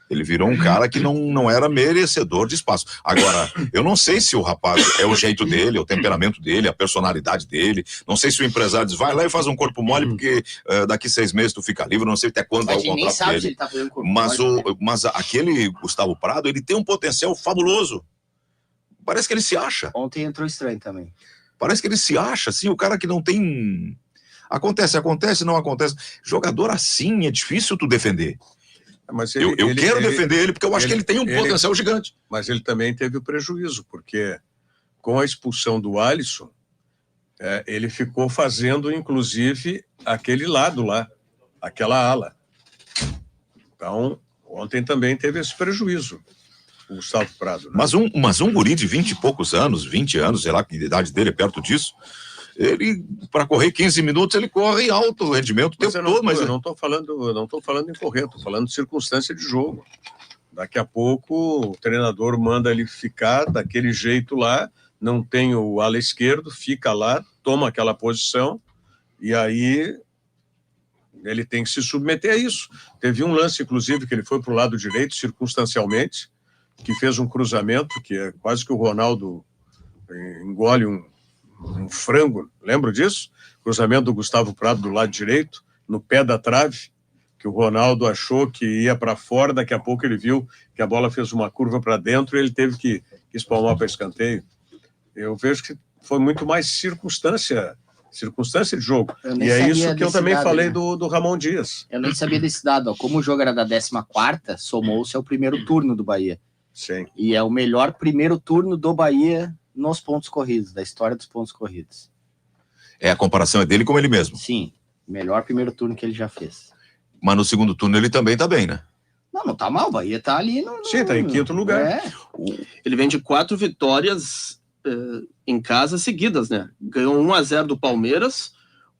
Ele virou um cara que não era merecedor de espaço. Agora, eu não sei se o rapaz é o jeito dele, é o temperamento dele, a personalidade dele. Não sei se o empresário diz, vai lá e faz um corpo mole, porque daqui 6 meses tu fica livre, não sei até quando é o contrato sabe dele. Se ele tá fazendo corpo mole, mas aquele Gustavo Prado, ele tem um potencial fabuloso. Parece que ele se acha. Ontem entrou estranho também. Parece que ele se acha, assim, o cara que não tem... Acontece, não acontece. Jogador assim, é difícil tu defender. Mas eu quero defender ele porque eu acho que ele tem um potencial gigante. Mas ele também teve o prejuízo, porque com a expulsão do Alisson, ele ficou fazendo, inclusive, aquele lado lá, aquela ala. Então, ontem também teve esse prejuízo, o Gustavo Prado. Né? Mas um guri de 20 e poucos anos, 20 anos, sei lá que a idade dele é perto disso, Ele, para correr 15 minutos, ele corre alto rendimento o tempo todo. Mas eu não estou falando em correr, estou falando de circunstância de jogo. Daqui a pouco o treinador manda ele ficar daquele jeito lá, não tem o ala esquerdo, fica lá, toma aquela posição, e aí ele tem que se submeter a isso. Teve um lance, inclusive, que ele foi para o lado direito, circunstancialmente, que fez um cruzamento, que é quase que o Ronaldo engole um frango, lembra disso? Cruzamento do Gustavo Prado do lado direito, no pé da trave, que o Ronaldo achou que ia para fora, daqui a pouco ele viu que a bola fez uma curva para dentro e ele teve que espalmar para escanteio. Eu vejo que foi muito mais circunstância de jogo. E é isso que eu também falei, né, do Ramon Dias. Eu nem sabia desse dado. Ó. Como o jogo era da 14ª, somou-se ao primeiro turno do Bahia. Sim. E é o melhor primeiro turno do Bahia nos pontos corridos, da história dos pontos corridos. A comparação é dele com ele mesmo. Sim, melhor primeiro turno que ele já fez. Mas no segundo turno ele também tá bem, né? Não tá mal, o Bahia tá ali Sim, tá em quinto lugar. Ele vem de 4 vitórias em casa seguidas, né? Ganhou 1-0 do Palmeiras,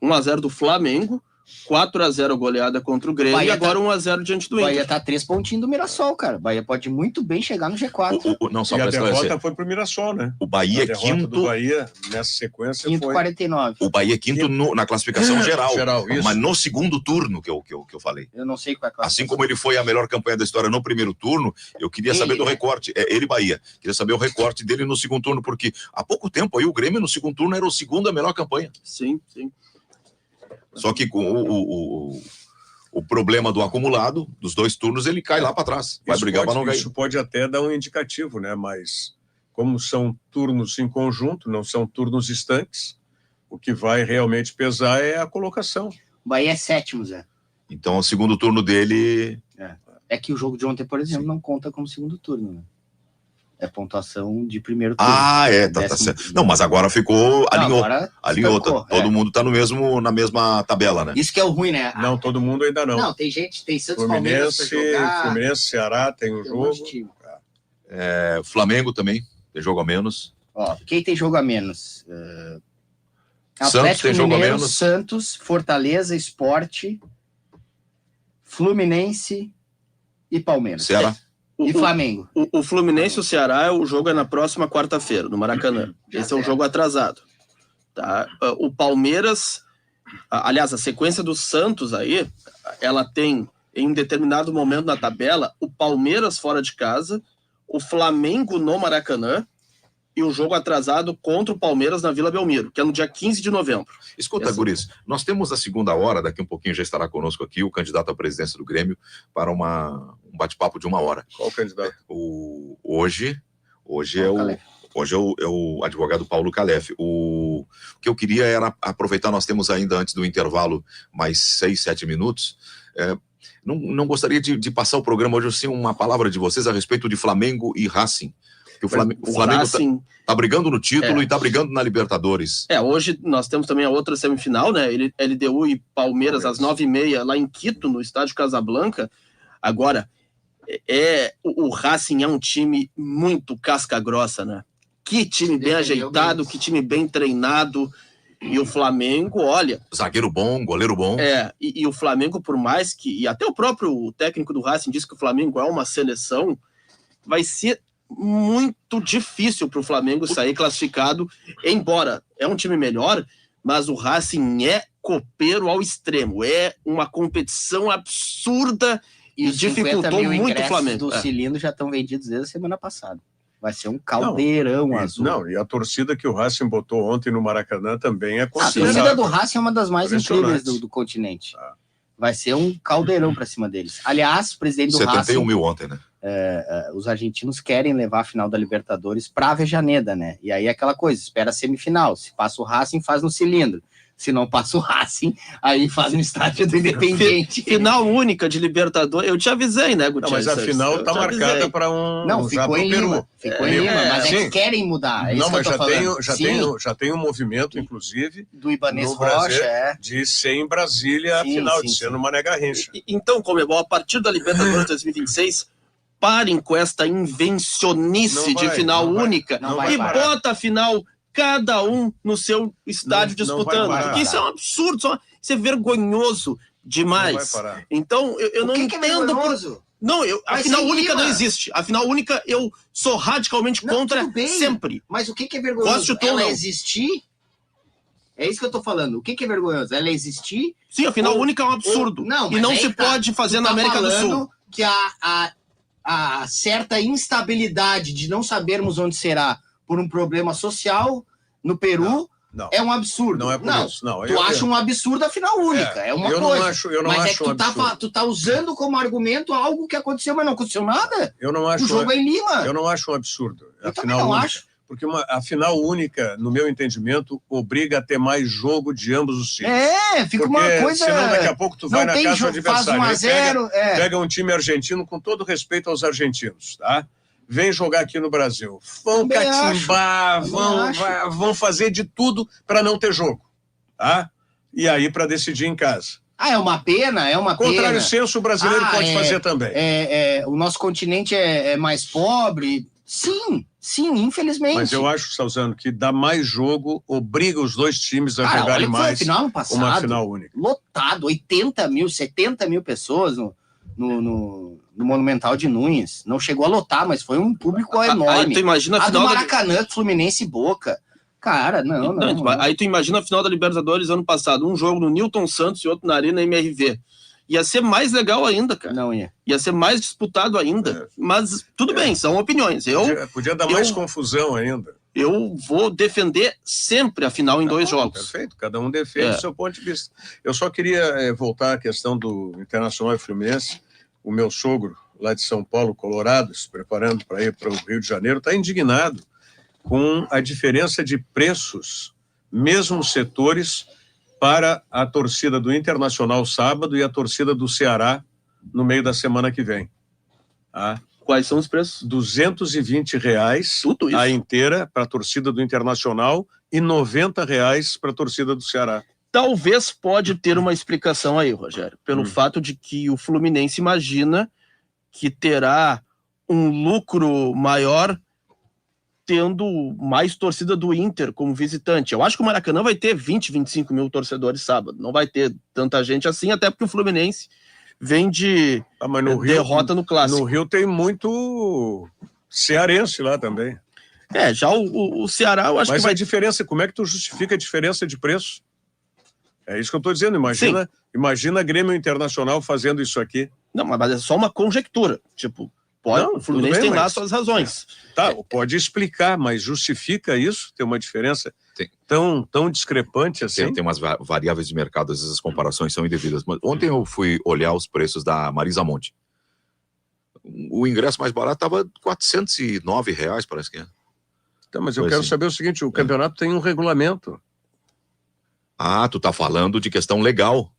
1-0 do Flamengo, 4-0 goleada contra o Grêmio, Bahia, e agora 1-0 diante do Inter. Bahia tá 3 pontinhos do Mirassol, cara. Bahia pode muito bem chegar no G4. Não, só e a esclarecer. derrota foi pro Mirassol, né? O Bahia é quinto. Do Bahia, nessa sequência, quinto, foi 49. O Bahia é quinto na classificação geral. Isso. Mas no segundo turno, que eu falei. Eu não sei qual é a classificação. Assim como ele foi a melhor campanha da história no primeiro turno, eu queria saber do recorte. Ele, Bahia. Queria saber o recorte dele no segundo turno, porque há pouco tempo aí o Grêmio no segundo turno era o segundo a melhor campanha. Sim, sim. Só que com o problema do acumulado, dos 2 turnos, ele cai lá para trás. Vai brigar para não cair. Isso pode até dar um indicativo, né? Mas como são turnos em conjunto, não são turnos estanques, o que vai realmente pesar é a colocação. O Bahia é 7º, Zé. Então, o segundo turno dele... É que o jogo de ontem, por exemplo, não conta como segundo turno, né? É pontuação de primeiro turno. Tá certo. Não, mas agora ficou alinhou. Todo mundo tá na mesma tabela, né? Isso que é o ruim, né? Não, todo mundo ainda não. Não, tem Santos, Palmeiras pra jogar. Fluminense, Ceará tem um jogo. Flamengo também tem jogo a menos. Ó, quem tem jogo a menos? Santos Atlético tem jogo Mineiro, a menos. Santos, Fortaleza, Sport, Fluminense e Palmeiras. Ceará. E Flamengo. O Fluminense e o Ceará, o jogo é na próxima quarta-feira, no Maracanã. Esse é um jogo atrasado. Tá? O Palmeiras, aliás, a sequência do Santos aí, ela tem, em um determinado momento na tabela, o Palmeiras fora de casa, o Flamengo no Maracanã e o jogo atrasado contra o Palmeiras na Vila Belmiro, que é no dia 15 de novembro. Escuta, Guris, nós temos a segunda hora, daqui um pouquinho já estará conosco aqui o candidato à presidência do Grêmio para um bate-papo de 1 hora. Qual candidato? Hoje é o advogado Paulo Calef. O que eu queria era aproveitar, nós temos ainda antes do intervalo mais 6, 7 minutos. Não gostaria de passar o programa hoje sem uma palavra de vocês a respeito de Flamengo e Racing. O Flamengo tá brigando no título e tá brigando na Libertadores. Hoje nós temos também a outra semifinal, né? LDU e Palmeiras às 9h30 lá em Quito, no estádio Casablanca. Agora, o Racing é um time muito casca-grossa, né? Que time bem ajeitado, que time bem treinado. E o Flamengo, olha... Zagueiro bom, goleiro bom. E o Flamengo, por mais que... E até o próprio técnico do Racing disse que o Flamengo é uma seleção, vai ser muito difícil para o Flamengo sair classificado, embora é um time melhor, mas o Racing é copeiro ao extremo. É uma competição absurda e dificultou muito o Flamengo. Os cilindros já estão vendidos desde a semana passada. Vai ser um caldeirão azul. Não, e a torcida que o Racing botou ontem no Maracanã também é considerável. A torcida do Racing é uma das mais incríveis do continente. Vai ser um caldeirão para cima deles. Aliás, o presidente do 71 Racing... mil ontem, né? Os argentinos querem levar a final da Libertadores para Avejaneda, né? E aí é aquela coisa, espera a semifinal. Se passa o Racing, faz no cilindro. Se não passa o Racing, aí faz no estádio do Independiente. Final única de Libertadores. Eu te avisei, né, Gutiérrez? Mas a final tá marcada para um... Não, ficou em Lima. Ficou em Lima, mas é que querem mudar. Não, mas já tem um movimento, inclusive, do Ibanez no Brasil, Rocha, de ser em Brasília a final, de ser no Mané Garrincha. Então, Comebol, a partir da Libertadores 2026... parem com esta invencionice de final única e bota a final cada um no seu estádio disputando. Porque isso é um absurdo, isso é vergonhoso demais. Então, eu não entendo... a final única não existe. A final única eu sou radicalmente contra sempre. Mas o que é vergonhoso? Ela existir? É isso que eu tô falando. O que é vergonhoso? Ela existir? Sim, a final única é um absurdo. E não se pode fazer na América do Sul. Que a certa instabilidade de não sabermos onde será por um problema social no Peru é um absurdo. Não é por isso. Tu acha um absurdo a final única. É uma coisa. Eu não acho que tu tá usando como argumento algo que aconteceu, mas não aconteceu nada. Eu não acho. O jogo é em Lima. Eu não acho um absurdo. Eu também não acho. Porque a final única, no meu entendimento, obriga a ter mais jogo de ambos os times. Fica uma coisa... Senão daqui a pouco tu vai na casa do adversário. Faz 1-0. Pega um time argentino, com todo respeito aos argentinos, tá? Vem jogar aqui no Brasil. Vão catimbar, vão fazer de tudo para não ter jogo, tá? E aí para decidir em casa. É uma pena, Contrário senso, o brasileiro pode fazer também. O nosso continente é mais pobre. Sim, infelizmente. Mas eu acho, Salzano, que dá mais jogo, obriga os dois times a jogarem mais uma final única. Lotado, 80 mil, 70 mil pessoas no Monumental de Nunes. Não chegou a lotar, mas foi um público enorme. Tu imagina a final do Maracanã, Fluminense e Boca. Cara, não. Aí tu imagina a final da Libertadores ano passado, um jogo no Newton Santos e outro na Arena MRV. Ia ser mais legal ainda, cara. Não ia. Ia ser mais disputado ainda. Mas tudo bem, são opiniões. Podia dar mais confusão ainda. Eu vou defender sempre a final em 2 jogos. Perfeito, cada um defende o seu ponto de vista. Eu só queria voltar à questão do Internacional e Fluminense. O meu sogro, lá de São Paulo, Colorado, se preparando para ir para o Rio de Janeiro, está indignado com a diferença de preços, mesmo setores, para a torcida do Internacional sábado e a torcida do Ceará no meio da semana que vem. Quais são os preços? R$220 Tudo isso? A inteira para a torcida do Internacional e R$90 para a torcida do Ceará. Talvez pode ter uma explicação aí, Rogério, pelo fato de que o Fluminense imagina que terá um lucro maior tendo mais torcida do Inter como visitante. Eu acho que o Maracanã vai ter 20, 25 mil torcedores sábado. Não vai ter tanta gente assim, até porque o Fluminense vem de derrota no Clássico. No Rio tem muito cearense lá também. Já o Ceará, eu acho que vai... Mas a diferença, como é que tu justifica a diferença de preço? É isso que eu estou dizendo. Imagina Grêmio Internacional fazendo isso aqui. Não, mas é só uma conjectura. Tipo, o Fluminense tem lá suas razões. Pode explicar, mas justifica isso? Tem uma diferença tão discrepante assim? Tem umas variáveis de mercado, às vezes as comparações são indevidas. Mas ontem eu fui olhar os preços da Marisa Monte. O ingresso mais barato estava R$409, parece que é. Mas eu quero saber o seguinte, o campeonato tem um regulamento. Tu tá falando de questão legal.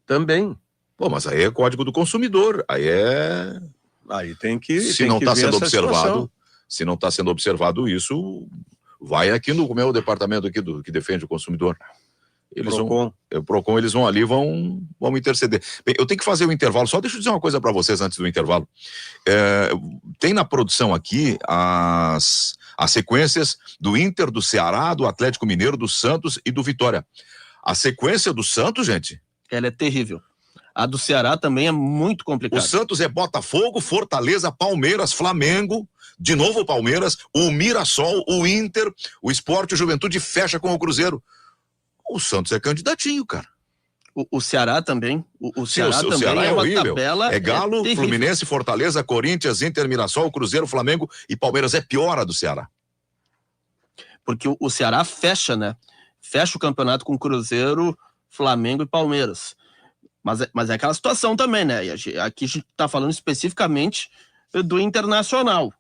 Também. Pô, mas aí é código do consumidor, Aí tem que... Se não está sendo observado, se não está sendo observado isso, vai aqui no meu departamento aqui que defende o consumidor. O Procon, eles vão ali, vão interceder. Bem, eu tenho que fazer o intervalo, só deixa eu dizer uma coisa para vocês antes do intervalo. Tem na produção aqui as sequências do Inter, do Ceará, do Atlético Mineiro, do Santos e do Vitória. A sequência do Santos, gente... Ela é terrível. A do Ceará também é muito complicada. O Santos é Botafogo, Fortaleza, Palmeiras, Flamengo, de novo o Palmeiras, o Mirassol, o Inter, o Sport, o Juventude fecha com o Cruzeiro. O Santos é candidatinho, cara. O Ceará também. O Ceará também é uma horrível. Tabela. É Galo, Fluminense, Fortaleza, Corinthians, Inter, Mirassol, Cruzeiro, Flamengo e Palmeiras. É pior a do Ceará. Porque o Ceará fecha, né? Fecha o campeonato com Cruzeiro, Flamengo e Palmeiras. Mas é aquela situação também, né? Aqui a gente está falando especificamente do Internacional.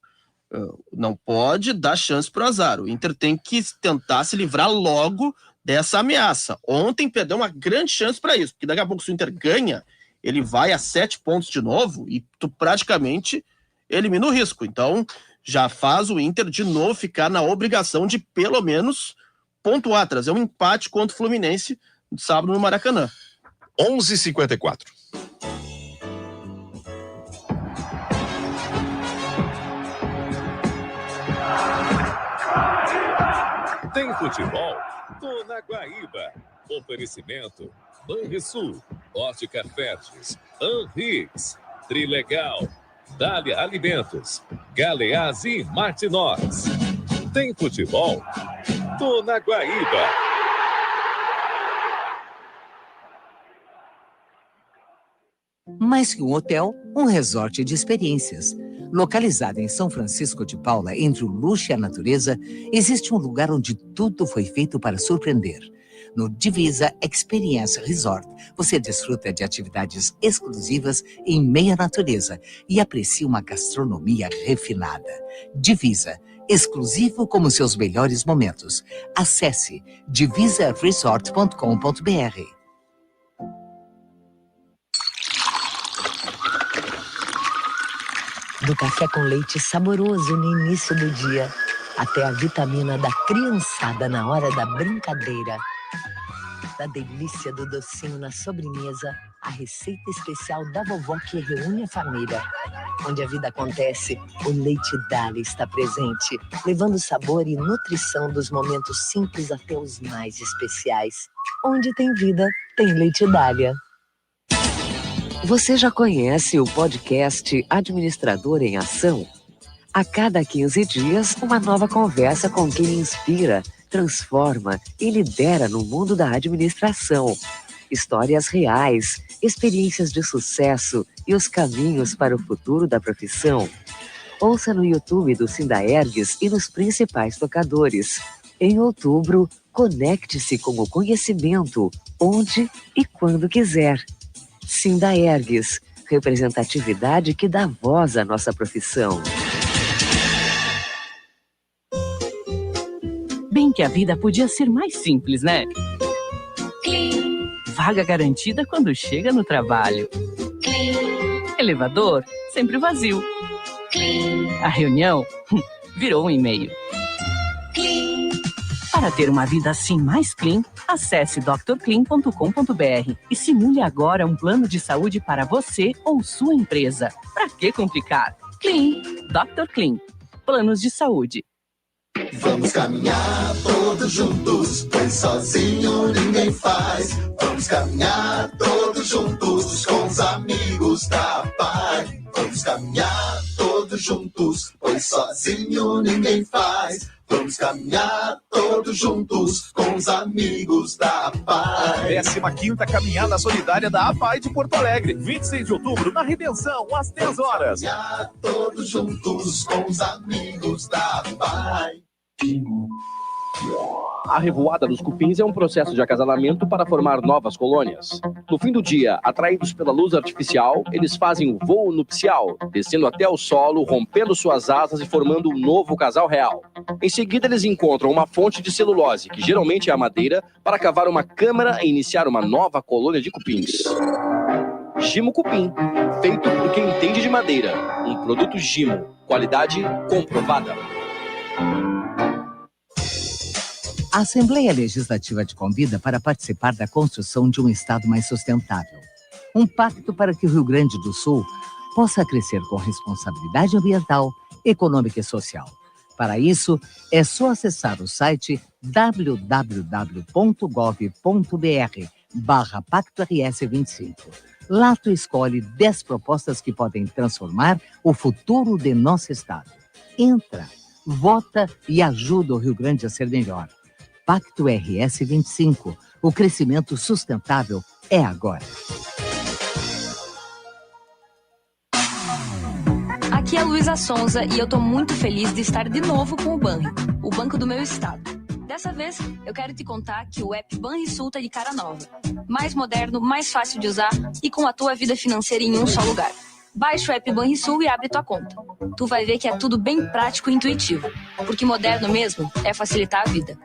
Não pode dar chance para o azar. O Inter tem que tentar se livrar logo dessa ameaça. Ontem perdeu uma grande chance para isso, porque daqui a pouco, se o Inter ganha, ele vai a 7 pontos de novo e tu praticamente elimina o risco. Então, já faz o Inter de novo ficar na obrigação de pelo menos pontuar, trazer um empate contra o Fluminense sábado no Maracanã. 11h54. Tem futebol? Tô na Guaíba. Oferecimento: Banrisul, Ótica Fertis, Anrix, Trilegal, Dália Alimentos, Galeás e Martinox. Tem futebol? Tô na Guaíba. Mais que um hotel, um resort de experiências. Localizado em São Francisco de Paula, entre o luxo e a natureza, existe um lugar onde tudo foi feito para surpreender. No Divisa Experience Resort, você desfruta de atividades exclusivas em meia natureza e aprecia uma gastronomia refinada. Divisa, exclusivo como seus melhores momentos. Acesse divisaresort.com.br. Do café com leite saboroso no início do dia, até a vitamina da criançada na hora da brincadeira. Da delícia do docinho na sobremesa, a receita especial da vovó que reúne a família. Onde a vida acontece, o Leite Dália está presente, levando sabor e nutrição dos momentos simples até os mais especiais. Onde tem vida, tem Leite Dália. Você já conhece o podcast Administrador em Ação? A cada 15 dias, uma nova conversa com quem inspira, transforma e lidera no mundo da administração. Histórias reais, experiências de sucesso e os caminhos para o futuro da profissão. Ouça no YouTube do Sindaergues e nos principais tocadores. Em outubro, conecte-se com o conhecimento, onde e quando quiser. Sindaergues, representatividade que dá voz à nossa profissão. Bem que a vida podia ser mais simples, né? Vaga garantida quando chega no trabalho. Elevador sempre vazio. A reunião virou um e-mail. Para ter uma vida assim mais clean, acesse drclean.com.br e simule agora um plano de saúde para você ou sua empresa. Pra que complicar? Clean. Dr. Clean. Planos de saúde. Vamos caminhar todos juntos, pois sozinho ninguém faz. Vamos caminhar todos juntos com os amigos da PAI. Vamos caminhar todos juntos, pois sozinho ninguém faz. Vamos caminhar todos juntos com os amigos da APAI. 15ª Caminhada Solidária da APAI de Porto Alegre, 26 de outubro, na Redenção, às 10 horas. Caminhar todos juntos com os amigos da APAI. A revoada dos cupins é um processo de acasalamento para formar novas colônias. No fim do dia, atraídos pela luz artificial, eles fazem o voo nupcial, descendo até o solo, rompendo suas asas e formando um novo casal real. Em seguida, eles encontram uma fonte de celulose, que geralmente é a madeira, para cavar uma câmara e iniciar uma nova colônia de cupins. Gimo Cupim, feito por quem entende de madeira. Um produto Gimo, qualidade comprovada. A Assembleia Legislativa te convida para participar da construção de um Estado mais sustentável. Um pacto para que o Rio Grande do Sul possa crescer com responsabilidade ambiental, econômica e social. Para isso, é só acessar o site www.gov.br/PactoRS25. Lá tu escolhe 10 propostas que podem transformar o futuro de nosso Estado. Entra, vota e ajuda o Rio Grande a ser melhor. Pacto RS25. O crescimento sustentável é agora. Aqui é Luísa Sonza e eu tô muito feliz de estar de novo com o Banri, o banco do meu estado. Dessa vez, eu quero te contar que o app Banrisul tá de cara nova. Mais moderno, mais fácil de usar e com a tua vida financeira em um só lugar. Baixa o app Banrisul e abre tua conta. Tu vai ver que é tudo bem prático e intuitivo, porque moderno mesmo é facilitar a vida.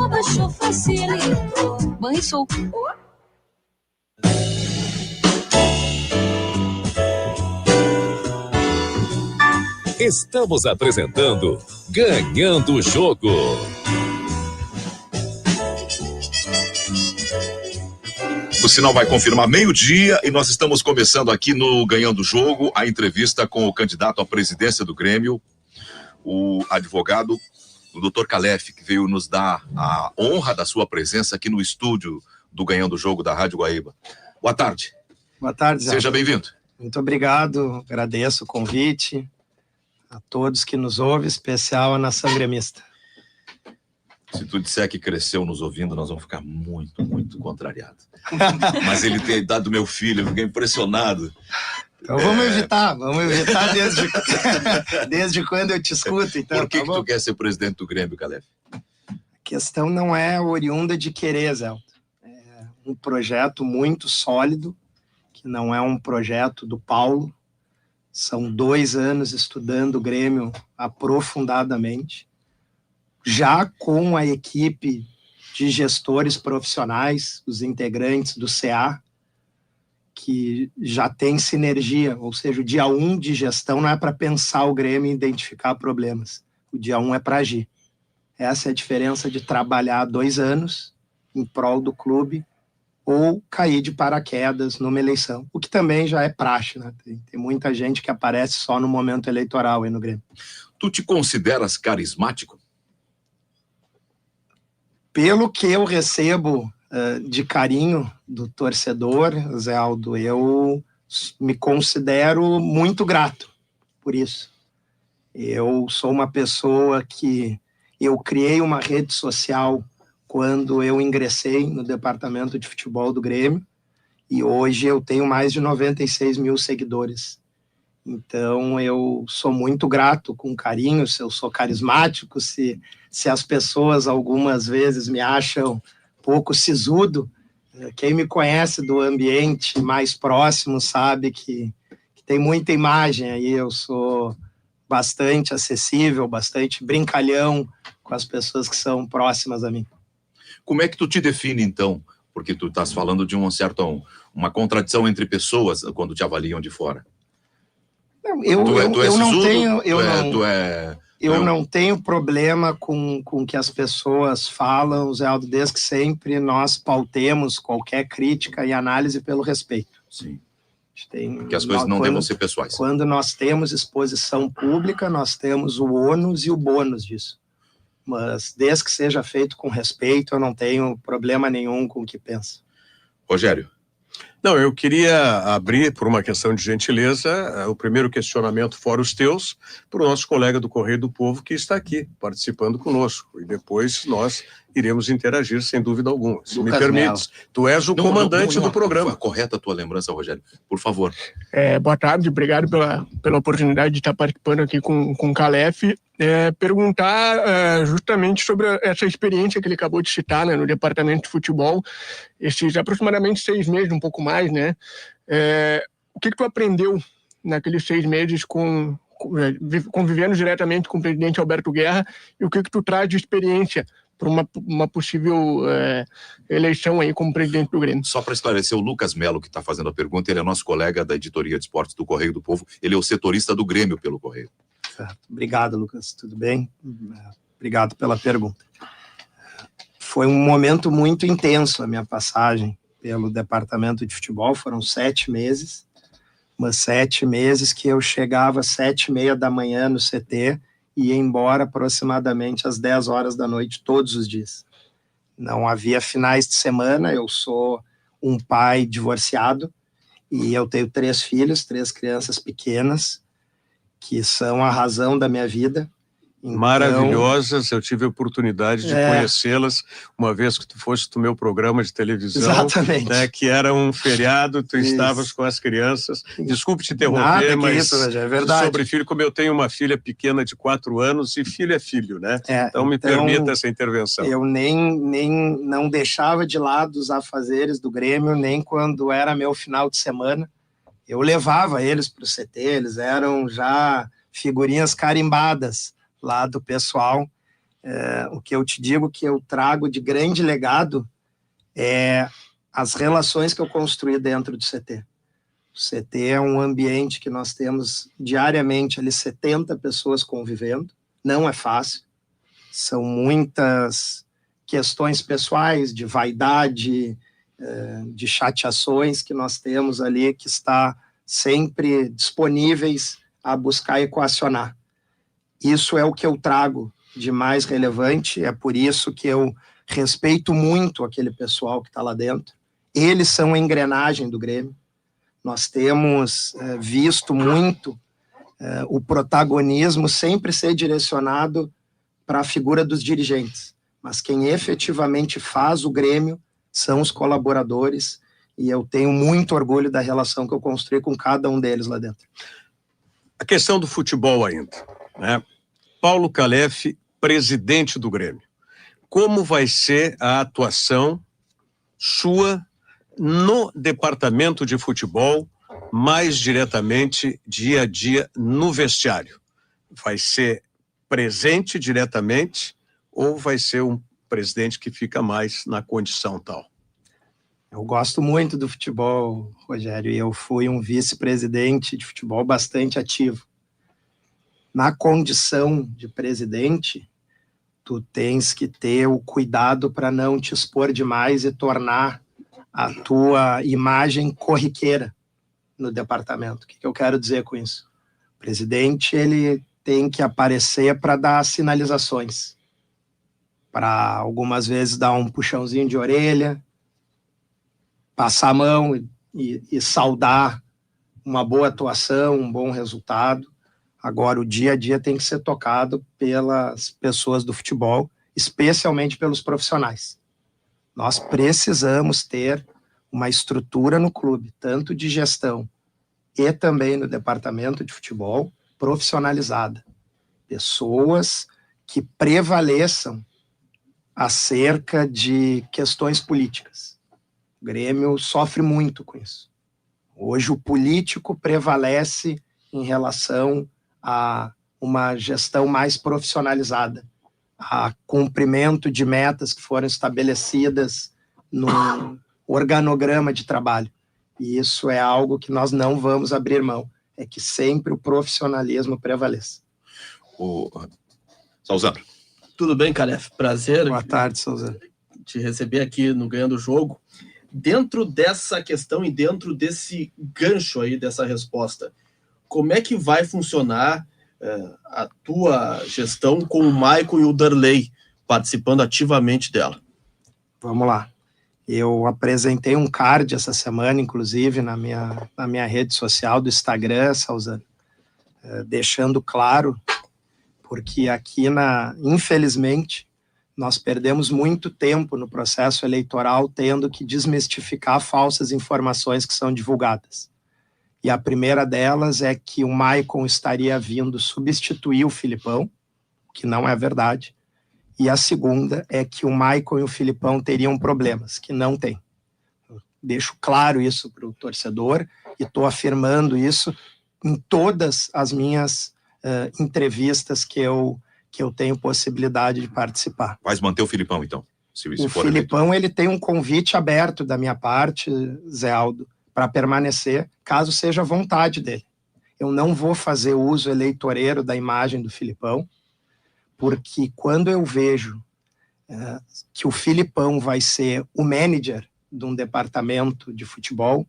Baixou, facilitou. Banrisul. Estamos apresentando Ganhando o Jogo. O sinal vai confirmar 12:00 e nós estamos começando aqui no Ganhando o Jogo a entrevista com o candidato à presidência do Grêmio, o advogado, o Dr. Calef, que veio nos dar a honra da sua presença aqui no estúdio do Ganhando o Jogo da Rádio Guaíba. Boa tarde. Boa tarde, Zé. Seja bem-vindo. Muito obrigado, agradeço o convite a todos que nos ouvem, especial a nação gremista. Se tu disser que cresceu nos ouvindo, nós vamos ficar muito, muito contrariados. Mas ele tem a idade do meu filho, eu fiquei impressionado. Então vamos evitar desde quando eu te escuto. Então, Por que tu quer ser presidente do Grêmio, Calef? A questão não é oriunda de querer, Zé. É um projeto muito sólido, que não é um projeto do Paulo. São 2 anos estudando o Grêmio aprofundadamente, já com a equipe de gestores profissionais, os integrantes do CA, que já tem sinergia, ou seja, o dia 1 de gestão não é para pensar o Grêmio e identificar problemas, o dia 1 é para agir. Essa é a diferença de trabalhar 2 anos em prol do clube ou cair de paraquedas numa eleição, o que também já é praxe, né? Tem muita gente que aparece só no momento eleitoral aí no Grêmio. Tu te consideras carismático? Pelo que eu recebo de carinho do torcedor, Zé Aldo, eu me considero muito grato por isso. Eu sou uma pessoa que eu criei uma rede social quando eu ingressei no departamento de futebol do Grêmio e hoje eu tenho mais de 96 mil seguidores. Então eu sou muito grato, com carinho, se eu sou carismático, se as pessoas algumas vezes me acham pouco sisudo, quem me conhece do ambiente mais próximo sabe que tem muita imagem aí, eu sou bastante acessível, bastante brincalhão com as pessoas que são próximas a mim. Como é que tu te define, então? Porque tu estás falando de uma contradição entre pessoas quando te avaliam de fora. Eu não tenho problema com o que as pessoas falam, Zé Aldo, desde que sempre nós pautemos qualquer crítica e análise pelo respeito. Sim. Que as coisas não devam ser pessoais. Quando nós temos exposição pública, nós temos o ônus e o bônus disso. Mas desde que seja feito com respeito, eu não tenho problema nenhum com o que pensa. Rogério. Não, eu queria abrir, por uma questão de gentileza, o primeiro questionamento, fora os teus, para o nosso colega do Correio do Povo, que está aqui, participando conosco. E depois nós iremos interagir, sem dúvida alguma. Se me permites, tu és o comandante do programa. Correta a tua lembrança, Rogério, por favor. Boa tarde, obrigado pela oportunidade de estar participando aqui com o Calef. Perguntar justamente sobre essa experiência que ele acabou de citar, né, no departamento de futebol, esses aproximadamente 6 meses, um pouco mais, né? O que tu aprendeu naqueles 6 meses convivendo diretamente com o presidente Alberto Guerra, e o que tu traz de experiência para uma possível eleição aí como presidente do Grêmio? Só para esclarecer, o Lucas Melo, que está fazendo a pergunta, ele é nosso colega da editoria de esportes do Correio do Povo, ele é o setorista do Grêmio pelo Correio. Certo. Obrigado, Lucas. Tudo bem? Obrigado pela pergunta. Foi um momento muito intenso a minha passagem pelo departamento de futebol, foram 7 meses, mas 7 meses que eu chegava às 7h30 da manhã no CT e ia embora aproximadamente às 10 horas da noite todos os dias. Não havia finais de semana, eu sou um pai divorciado e eu tenho 3 filhos, 3 crianças pequenas, que são a razão da minha vida. Então, maravilhosas, eu tive a oportunidade de conhecê-las uma vez que tu foste no meu programa de televisão. Exatamente. Né, que era um feriado, tu estavas com as crianças. Desculpe te interromper, mas isso, é verdade. Sobre filho, como eu tenho uma filha pequena de 4 anos, e filho é filho, né? Então me permita essa intervenção. Eu não deixava de lado os afazeres do Grêmio, nem quando era meu final de semana. Eu levava eles para o CT, eles eram já figurinhas carimbadas lá do pessoal. O que eu te digo que eu trago de grande legado é as relações que eu construí dentro do CT. O CT é um ambiente que nós temos diariamente ali 70 pessoas convivendo, não é fácil, são muitas questões pessoais, de vaidade, de chateações que nós temos ali, que está sempre disponíveis a buscar equacionar. Isso é o que eu trago de mais relevante, é por isso que eu respeito muito aquele pessoal que está lá dentro. Eles são a engrenagem do Grêmio. Nós temos visto muito o protagonismo sempre ser direcionado para a figura dos dirigentes, mas quem efetivamente faz o Grêmio são os colaboradores, e eu tenho muito orgulho da relação que eu construí com cada um deles lá dentro. A questão do futebol ainda, né? Paulo Calef, presidente do Grêmio. Como vai ser a atuação sua no departamento de futebol, mais diretamente, dia a dia, no vestiário? Vai ser presente diretamente ou vai ser um presidente que fica mais na condição tal? Eu gosto muito do futebol, Rogério, e eu fui um vice-presidente de futebol bastante ativo. Na condição de presidente, tu tens que ter o cuidado para não te expor demais e tornar a tua imagem corriqueira no departamento. O que eu quero dizer com isso? O presidente, ele tem que aparecer para dar sinalizações, para algumas vezes dar um puxãozinho de orelha, passar a mão e saudar uma boa atuação, um bom resultado. Agora, o dia a dia tem que ser tocado pelas pessoas do futebol, especialmente pelos profissionais. Nós precisamos ter uma estrutura no clube, tanto de gestão e também no departamento de futebol, profissionalizada. Pessoas que prevaleçam acerca de questões políticas. O Grêmio sofre muito com isso. Hoje o político prevalece em relação a uma gestão mais profissionalizada, a cumprimento de metas que foram estabelecidas no organograma de trabalho. E isso é algo que nós não vamos abrir mão, é que sempre o profissionalismo prevaleça. Salzano. Tudo bem, Calef? Prazer. Boa tarde, Salzano. Te receber aqui no Ganhando o Jogo. Dentro dessa questão e dentro desse gancho aí, dessa resposta, como é que vai funcionar a tua gestão com o Maicon e o Darley participando ativamente dela? Vamos lá. Eu apresentei um card essa semana, inclusive, na minha rede social do Instagram, Salzano, deixando claro, porque aqui, infelizmente, nós perdemos muito tempo no processo eleitoral tendo que desmistificar falsas informações que são divulgadas. E a primeira delas é que o Maicon estaria vindo substituir o Filipão, que não é verdade. E a segunda é que o Maicon e o Filipão teriam problemas, que não tem. Eu deixo claro isso para o torcedor e estou afirmando isso em todas as minhas entrevistas que eu tenho possibilidade de participar. Vai manter o Filipão, então? O Filipão, ele tem um convite aberto da minha parte, Zé Aldo, para permanecer, caso seja vontade dele. Eu não vou fazer uso eleitoreiro da imagem do Filipão, porque quando eu vejo que o Filipão vai ser o manager de um departamento de futebol,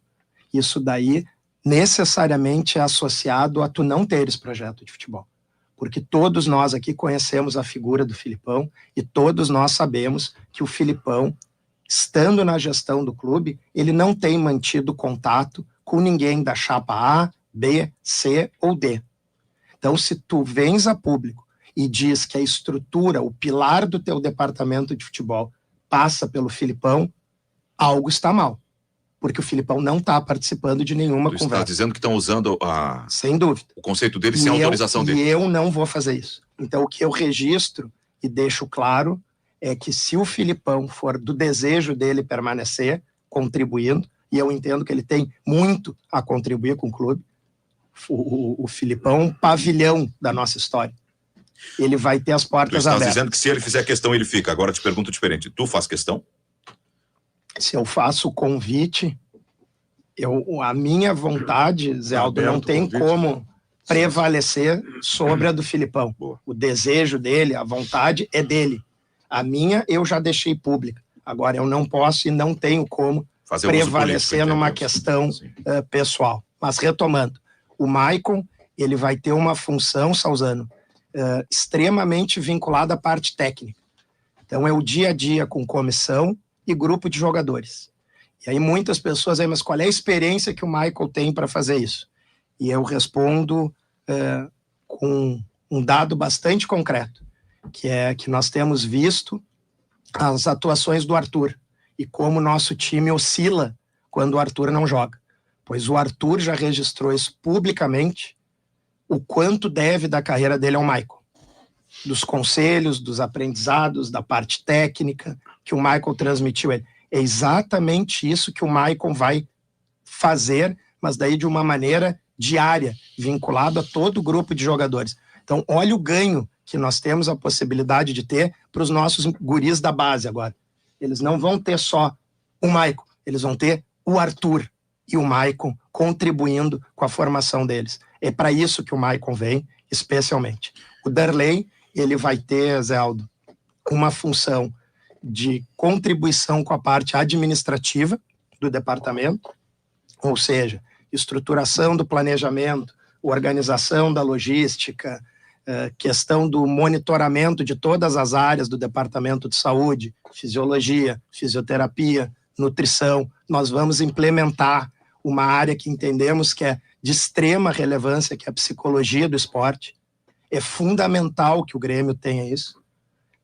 isso daí necessariamente é associado a tu não teres projeto de futebol. Porque todos nós aqui conhecemos a figura do Filipão e todos nós sabemos que o Filipão, estando na gestão do clube, ele não tem mantido contato com ninguém da chapa A, B, C ou D. Então, se tu vens a público e diz que a estrutura, o pilar do teu departamento de futebol passa pelo Filipão, algo está mal. Porque o Filipão não está participando de nenhuma conversa. Está dizendo que estão usando sem dúvida, o conceito dele sem autorização dele. E eu não vou fazer isso. Então, o que eu registro e deixo claro é que se o Filipão for do desejo dele permanecer contribuindo, e eu entendo que ele tem muito a contribuir com o clube, o Filipão é um pavilhão da nossa história. Ele vai ter as portas abertas. Tu estás dizendo que se ele fizer questão, ele fica. Agora eu te pergunto diferente. Tu faz questão? Se eu faço o convite, a minha vontade, Zé Aldo, não tem como prevalecer sobre a do Filipão. Boa. O desejo dele, a vontade é dele. A minha eu já deixei pública. Agora eu não posso e não tenho como prevalecer numa questão pessoal. Mas retomando, o Maicon, ele vai ter uma função, Salzano, extremamente vinculado à parte técnica. Então, é o dia a dia com comissão e grupo de jogadores. E aí muitas pessoas aí, mas qual é a experiência que o Michael tem para fazer isso? E eu respondo com um dado bastante concreto, que é que nós temos visto as atuações do Arthur e como o nosso time oscila quando o Arthur não joga. Pois o Arthur já registrou isso publicamente, o quanto deve da carreira dele ao Michael. Dos conselhos, dos aprendizados, da parte técnica que o Michael transmitiu a ele. É exatamente isso que o Michael vai fazer, mas daí de uma maneira diária, vinculado a todo o grupo de jogadores. Então, olha o ganho que nós temos a possibilidade de ter para os nossos guris da base agora. Eles não vão ter só o Michael, eles vão ter o Arthur e o Michael contribuindo com a formação deles. É para isso que o Michael vem, especialmente. O Darley, ele vai ter, Zé Aldo, uma função de contribuição com a parte administrativa do departamento, ou seja, estruturação do planejamento, organização da logística, questão do monitoramento de todas as áreas do departamento de saúde, fisiologia, fisioterapia, nutrição. Nós vamos implementar uma área que entendemos que é de extrema relevância, que é a psicologia do esporte. É fundamental que o Grêmio tenha isso.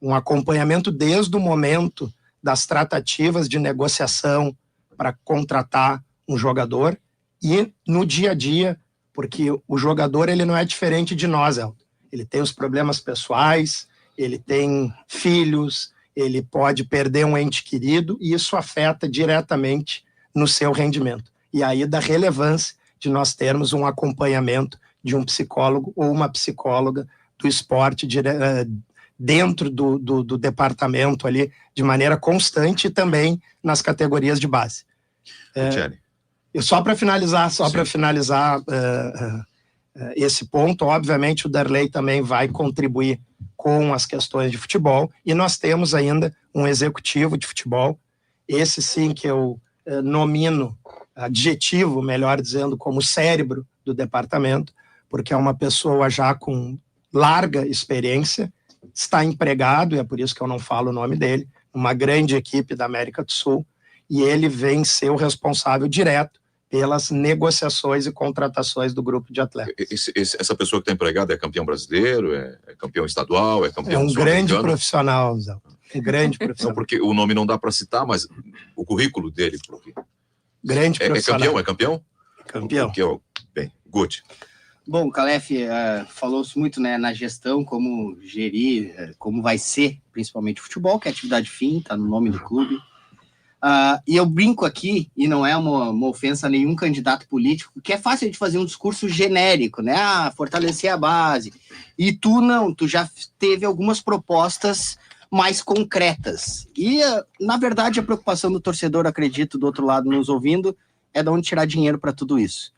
Um acompanhamento desde o momento das tratativas de negociação para contratar um jogador e no dia a dia, porque o jogador ele não é diferente de nós, Elton. Ele tem os problemas pessoais, ele tem filhos, ele pode perder um ente querido e isso afeta diretamente no seu rendimento. E aí da relevância de nós termos um acompanhamento de um psicólogo ou uma psicóloga do esporte dentro do departamento ali, de maneira constante e também nas categorias de base. Só para finalizar, esse ponto, obviamente o Darley também vai contribuir com as questões de futebol e nós temos ainda um executivo de futebol, esse sim que eu nomino, adjetivo, melhor dizendo, como cérebro do departamento, porque é uma pessoa já com larga experiência, está empregado, e é por isso que eu não falo o nome dele, uma grande equipe da América do Sul, e ele vem ser o responsável direto pelas negociações e contratações do grupo de atletas. Essa pessoa que está empregada é campeão brasileiro, é campeão estadual, é campeão um grande profissional, Zé. Um grande profissional. Não, porque o nome não dá para citar, mas o currículo dele... Grande profissional. É campeão? Campeão. Bem, good. Bom, Calef, falou-se muito, né, na gestão, como gerir, como vai ser, principalmente o futebol, que é atividade fim, está no nome do clube. E eu brinco aqui, e não é uma ofensa a nenhum candidato político, que é fácil de fazer um discurso genérico, né? Fortalecer a base. E tu não, tu já teve algumas propostas mais concretas. E, na verdade, a preocupação do torcedor, acredito, do outro lado nos ouvindo, é de onde tirar dinheiro para tudo isso.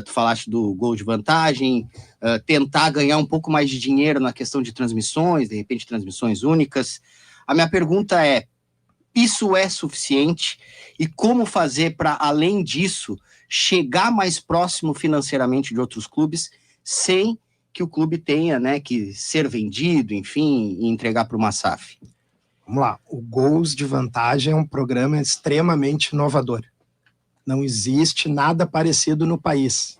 Tu falaste do gol de vantagem, tentar ganhar um pouco mais de dinheiro na questão de transmissões, de repente transmissões únicas. A minha pergunta é, isso é suficiente? E como fazer para, além disso, chegar mais próximo financeiramente de outros clubes, sem que o clube tenha, né, que ser vendido, enfim, e entregar para uma SAF? Vamos lá, o Gols de Vantagem é um programa extremamente inovador. Não existe nada parecido no país,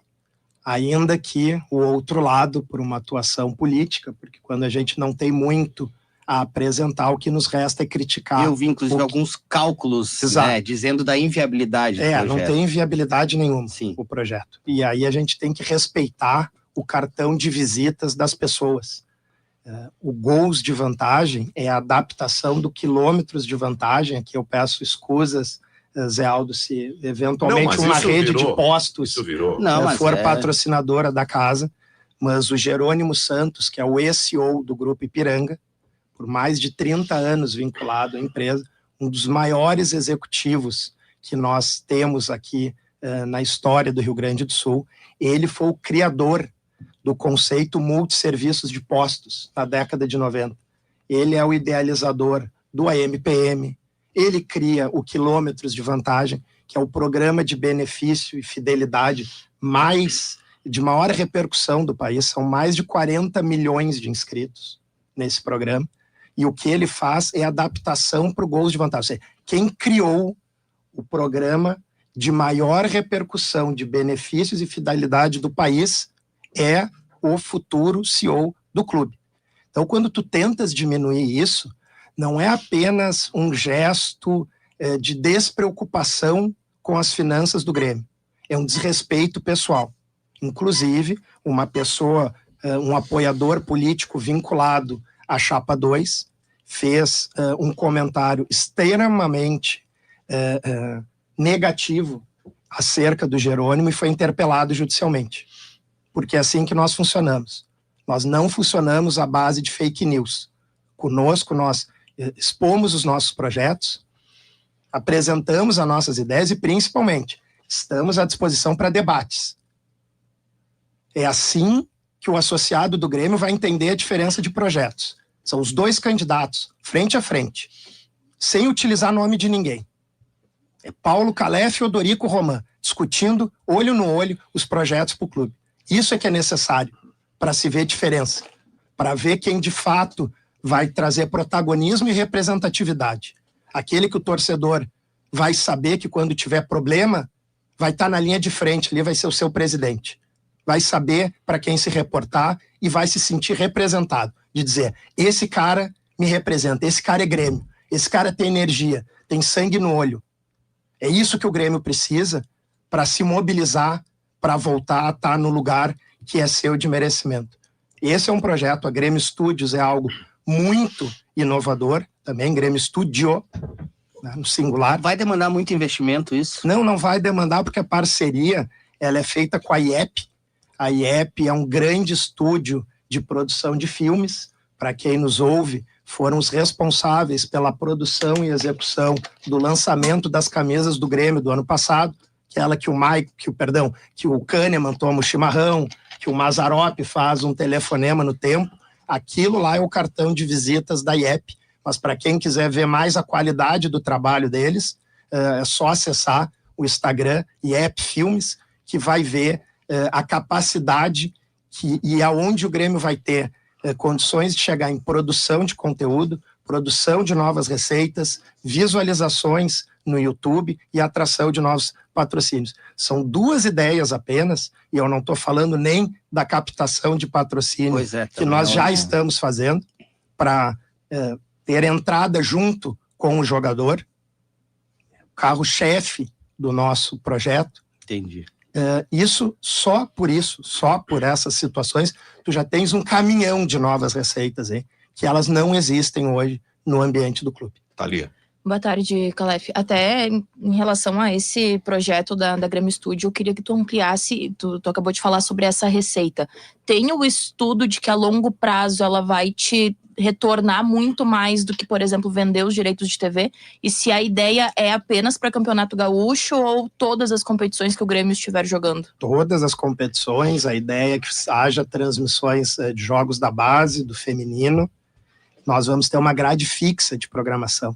ainda que o outro lado, por uma atuação política, porque quando a gente não tem muito a apresentar, o que nos resta é criticar. Eu vi, inclusive, alguns cálculos, né, dizendo da inviabilidade do projeto. Não tem inviabilidade nenhuma. Sim. O projeto. E aí a gente tem que respeitar o cartão de visitas das pessoas. O Gols de Vantagem é a adaptação do quilômetros de vantagem, aqui eu peço escusas, Zé Aldo, se eventualmente uma rede de postos for patrocinadora da casa, mas o Jerônimo Santos, que é o CEO do Grupo Ipiranga, por mais de 30 anos vinculado à empresa, um dos maiores executivos que nós temos aqui na história do Rio Grande do Sul, ele foi o criador do conceito multisserviços de postos na década de 90. Ele é o idealizador do AMPM, ele cria o Quilômetros de Vantagem, que é o programa de benefício e fidelidade mais de maior repercussão do país, são mais de 40 milhões de inscritos nesse programa, e o que ele faz é adaptação para o gols de vantagem. Ou seja, quem criou o programa de maior repercussão de benefícios e fidelidade do país é o futuro CEO do clube. Então, quando tu tentas diminuir isso, não é apenas um gesto de despreocupação com as finanças do Grêmio. É um desrespeito pessoal. Inclusive, uma pessoa, um apoiador político vinculado à Chapa 2, fez um comentário extremamente negativo acerca do Jerônimo e foi interpelado judicialmente. Porque é assim que nós funcionamos. Nós não funcionamos à base de fake news. Conosco, nós expomos os nossos projetos, apresentamos as nossas ideias e, principalmente, estamos à disposição para debates. É assim que o associado do Grêmio vai entender a diferença de projetos. São os dois candidatos, frente a frente, sem utilizar nome de ninguém. É Paulo Calef e Odorico Roman, discutindo, olho no olho, os projetos para o clube. Isso é que é necessário para se ver diferença, para ver quem de fato vai trazer protagonismo e representatividade. Aquele que o torcedor vai saber que quando tiver problema, vai estar na linha de frente, ali vai ser o seu presidente. Vai saber para quem se reportar e vai se sentir representado. De dizer, esse cara me representa, esse cara é Grêmio, esse cara tem energia, tem sangue no olho. É isso que o Grêmio precisa para se mobilizar, para voltar a estar no lugar que é seu de merecimento. Esse é um projeto, a Grêmio Studios é algo muito inovador, também Grêmio Studio, né, no singular. Vai demandar muito investimento isso? Não vai demandar porque a parceria ela é feita com a IEP. A IEP é um grande estúdio de produção de filmes. Para quem nos ouve, foram os responsáveis pela produção e execução do lançamento das camisas do Grêmio do ano passado, aquela que o Kahneman toma o chimarrão, que o Mazzaropi faz um telefonema no tempo. Aquilo lá é o cartão de visitas da IEP, mas para quem quiser ver mais a qualidade do trabalho deles, é só acessar o Instagram IEP Filmes, que vai ver a capacidade e aonde o Grêmio vai ter condições de chegar em produção de conteúdo, produção de novas receitas, visualizações no YouTube e atração de novos patrocínios. São 2 ideias apenas, e eu não estou falando nem da captação de patrocínio que nós já estamos fazendo para ter entrada junto com o jogador, carro-chefe do nosso projeto. Entendi. Só por essas situações, tu já tens um caminhão de novas receitas, hein, que elas não existem hoje no ambiente do clube. Thalia. Boa tarde, Calef. Até em relação a esse projeto da Grêmio Studio, eu queria que tu ampliasse, tu acabou de falar sobre essa receita. Tem o estudo de que a longo prazo ela vai te retornar muito mais do que, por exemplo, vender os direitos de TV? E se a ideia é apenas para Campeonato Gaúcho ou todas as competições que o Grêmio estiver jogando? Todas as competições, a ideia é que haja transmissões de jogos da base, do feminino. Nós vamos ter uma grade fixa de programação.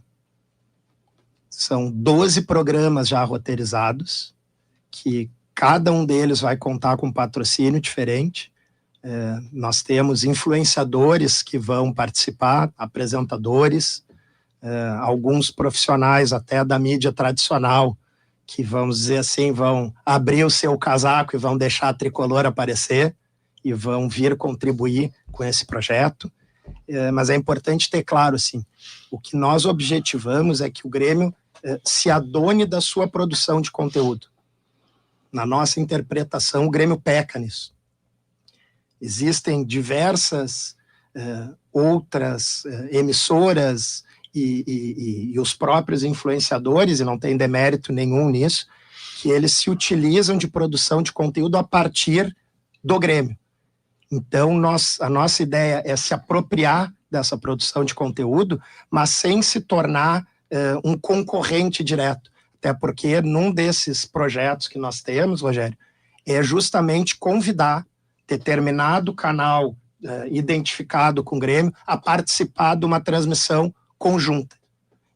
São 12 programas já roteirizados, que cada um deles vai contar com um patrocínio diferente. Nós temos influenciadores que vão participar, apresentadores, alguns profissionais até da mídia tradicional, que, vamos dizer assim, vão abrir o seu casaco e vão deixar a tricolor aparecer e vão vir contribuir com esse projeto. Mas é importante ter claro, assim, o que nós objetivamos é que o Grêmio se adone da sua produção de conteúdo. Na nossa interpretação, o Grêmio peca nisso. Existem diversas outras emissoras e os próprios influenciadores, e não tem demérito nenhum nisso, que eles se utilizam de produção de conteúdo a partir do Grêmio. Então, a nossa ideia é se apropriar dessa produção de conteúdo, mas sem se tornar um concorrente direto. Até porque num desses projetos que nós temos, Rogério, é justamente convidar determinado canal identificado com o Grêmio a participar de uma transmissão conjunta.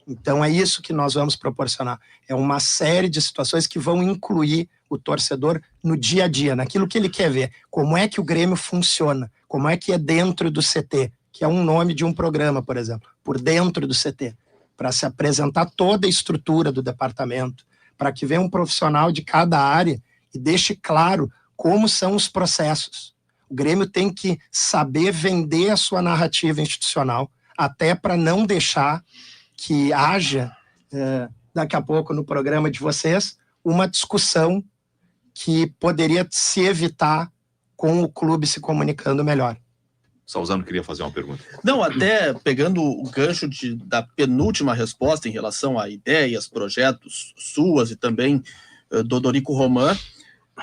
Então é isso que nós vamos proporcionar. É uma série de situações que vão incluir o torcedor no dia a dia, naquilo que ele quer ver. Como é que o Grêmio funciona? Como é que é dentro do CT? Que é um nome de um programa, por exemplo. Por dentro do CT. Para se apresentar toda a estrutura do departamento. Para que venha um profissional de cada área e deixe claro como são os processos. O Grêmio tem que saber vender a sua narrativa institucional, até para não deixar que haja, daqui a pouco no programa de vocês, uma discussão que poderia se evitar com o clube se comunicando melhor. Salzano queria fazer uma pergunta. Não, até pegando o gancho da penúltima resposta em relação a ideias, projetos suas e também do Dorico Roman,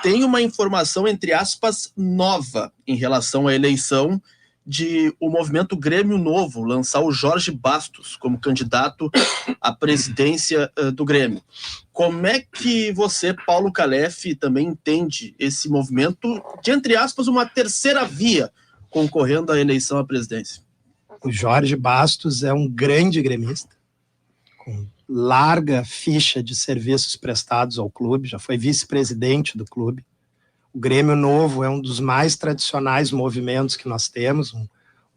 tem uma informação, entre aspas, nova em relação à eleição de o movimento Grêmio Novo lançar o Jorge Bastos como candidato à presidência do Grêmio. Como é que você, Paulo Calef, também entende esse movimento de, entre aspas, uma terceira via concorrendo à eleição à presidência? O Jorge Bastos é um grande gremista, com larga ficha de serviços prestados ao clube, já foi vice-presidente do clube. O Grêmio Novo é um dos mais tradicionais movimentos que nós temos, um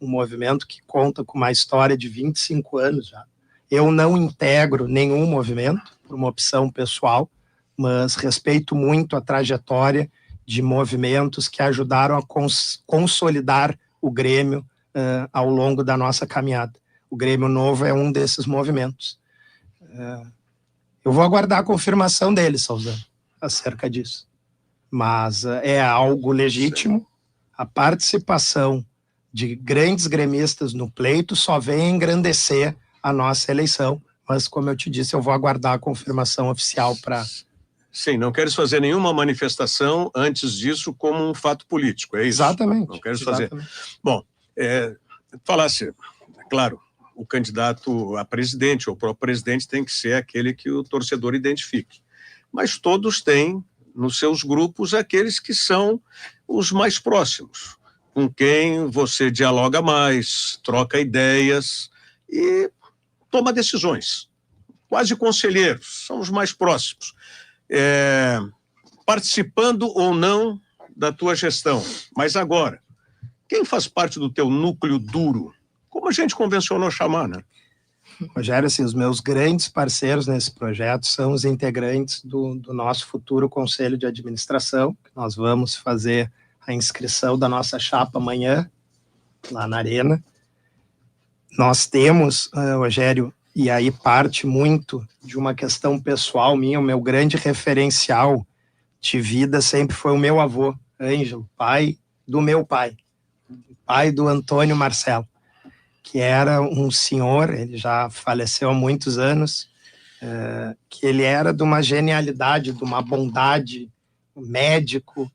movimento que conta com uma história de 25 anos já. Eu não integro nenhum movimento, por uma opção pessoal, mas respeito muito a trajetória de movimentos que ajudaram a consolidar o Grêmio ao longo da nossa caminhada. O Grêmio Novo é um desses movimentos. Eu vou aguardar a confirmação dele, Salzano, acerca disso. Mas é algo legítimo. A participação de grandes gremistas no pleito só vem engrandecer a nossa eleição. Mas, como eu te disse, eu vou aguardar a confirmação oficial para... Sim, não queres fazer nenhuma manifestação antes disso como um fato político, é isso? Exatamente. Não queres fazer. Bom, falasse, claro, o candidato a presidente ou o próprio presidente tem que ser aquele que o torcedor identifique. Mas todos têm nos seus grupos aqueles que são os mais próximos, com quem você dialoga mais, troca ideias e toma decisões. Quase conselheiros, são os mais próximos. Participando ou não da tua gestão. Mas agora, quem faz parte do teu núcleo duro? Como a gente convencionou chamar, né? Rogério, assim, os meus grandes parceiros nesse projeto são os integrantes do nosso futuro Conselho de Administração. Nós vamos fazer a inscrição da nossa chapa amanhã, lá na Arena. Nós temos, Rogério, e aí parte muito de uma questão pessoal minha, o meu grande referencial de vida sempre foi o meu avô, Ângelo, pai do meu pai do Antônio Marcelo, que era um senhor, ele já faleceu há muitos anos, que ele era de uma genialidade, de uma bondade, médico,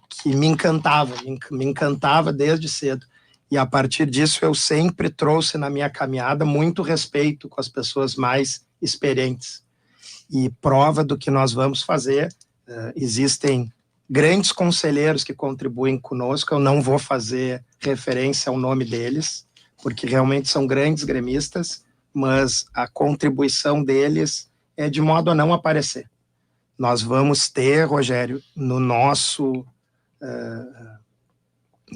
que me encantava desde cedo. E a partir disso eu sempre trouxe na minha caminhada muito respeito com as pessoas mais experientes. E prova do que nós vamos fazer, existem grandes conselheiros que contribuem conosco, eu não vou fazer referência ao nome deles, porque realmente são grandes gremistas, mas a contribuição deles é de modo a não aparecer. Nós vamos ter, Rogério, na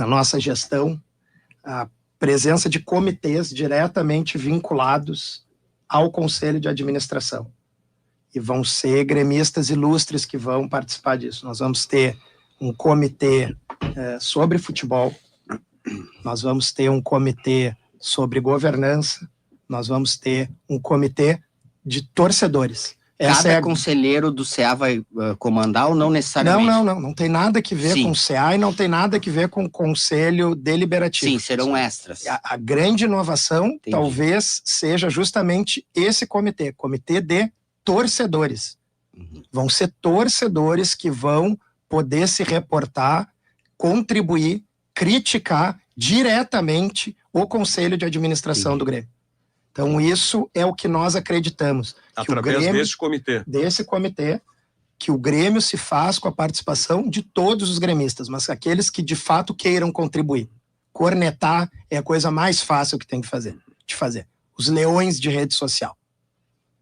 nossa gestão, a presença de comitês diretamente vinculados ao Conselho de Administração. E vão ser gremistas ilustres que vão participar disso. Nós vamos ter um comitê sobre futebol, nós vamos ter um comitê sobre governança, nós vamos ter um comitê de torcedores. Cada conselheiro do CA vai comandar ou não necessariamente? Não tem nada que ver com o CA e não tem nada que ver com o Conselho Deliberativo. Sim, serão extras. A grande inovação talvez seja justamente esse comitê de torcedores. Vão ser torcedores que vão poder se reportar, contribuir, criticar diretamente o Conselho de Administração do Grêmio. Então, isso é o que nós acreditamos. Através desse comitê, que o Grêmio se faz com a participação de todos os gremistas, mas aqueles que de fato queiram contribuir. Cornetar é a coisa mais fácil que tem de fazer. os leões de rede social.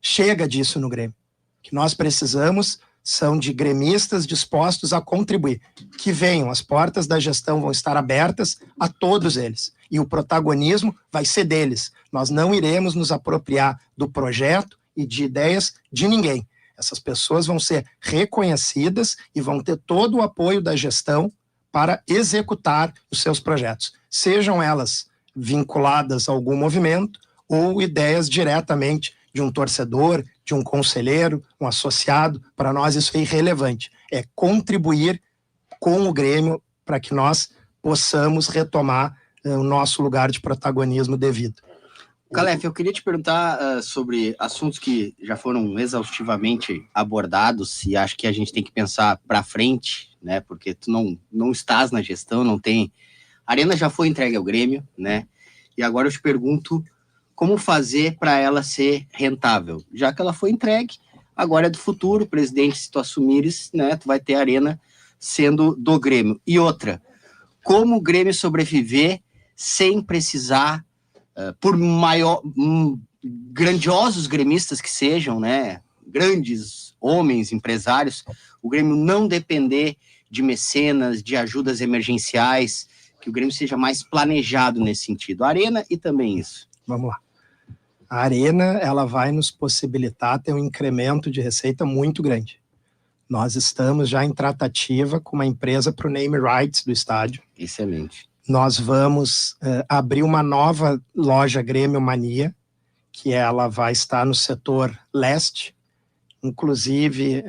Chega disso no Grêmio. O que nós precisamos são de gremistas dispostos a contribuir. Que venham, as portas da gestão vão estar abertas a todos eles. E o protagonismo vai ser deles. Nós não iremos nos apropriar do projeto e de ideias de ninguém. Essas pessoas vão ser reconhecidas e vão ter todo o apoio da gestão para executar os seus projetos. Sejam elas vinculadas a algum movimento ou ideias diretamente de um torcedor, de um conselheiro, um associado. Para nós isso é irrelevante. É contribuir com o Grêmio para que nós possamos retomar o nosso lugar de protagonismo devido. Calef, eu queria te perguntar sobre assuntos que já foram exaustivamente abordados e acho que a gente tem que pensar para frente, né? Porque tu não estás na gestão, não tem... A Arena já foi entregue ao Grêmio, né? E agora eu te pergunto como fazer para ela ser rentável. Já que ela foi entregue, agora é do futuro, presidente, se tu assumires, né, tu vai ter a Arena sendo do Grêmio. E outra, como o Grêmio sobreviver sem precisar, por grandiosos gremistas que sejam, né, grandes homens, empresários, o Grêmio não depender de mecenas, de ajudas emergenciais, que o Grêmio seja mais planejado nesse sentido. A Arena e também isso. Vamos lá. A Arena, ela vai nos possibilitar ter um incremento de receita muito grande. Nós estamos já em tratativa com uma empresa para o name rights do estádio. Excelente. Nós vamos abrir uma nova loja Grêmio Mania, que ela vai estar no setor leste. Inclusive,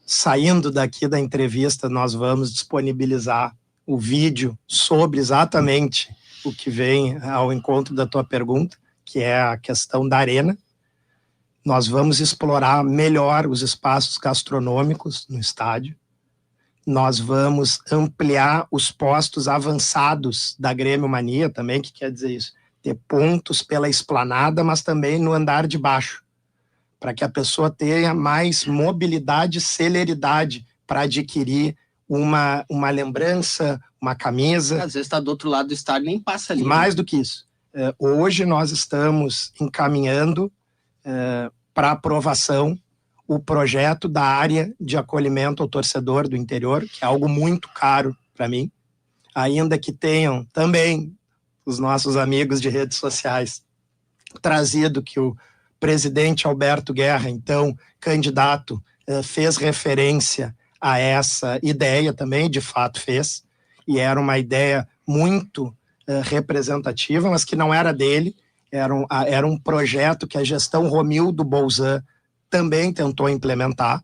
saindo daqui da entrevista, nós vamos disponibilizar o vídeo sobre exatamente o que vem ao encontro da tua pergunta, que é a questão da Arena. Nós vamos explorar melhor os espaços gastronômicos no estádio. Nós vamos ampliar os postos avançados da Grêmio Mania também, que quer dizer isso, ter pontos pela esplanada, mas também no andar de baixo, para que a pessoa tenha mais mobilidade e celeridade para adquirir uma lembrança, uma camisa. Às vezes está do outro lado do estádio, nem passa ali. Mais do que isso. Hoje nós estamos encaminhando para aprovação o projeto da área de acolhimento ao torcedor do interior, que é algo muito caro para mim, ainda que tenham também os nossos amigos de redes sociais trazido que o presidente Alberto Guerra, então candidato, fez referência a essa ideia também, de fato fez, e era uma ideia muito representativa, mas que não era dele, era um projeto que a gestão Romildo Bolzan também tentou implementar,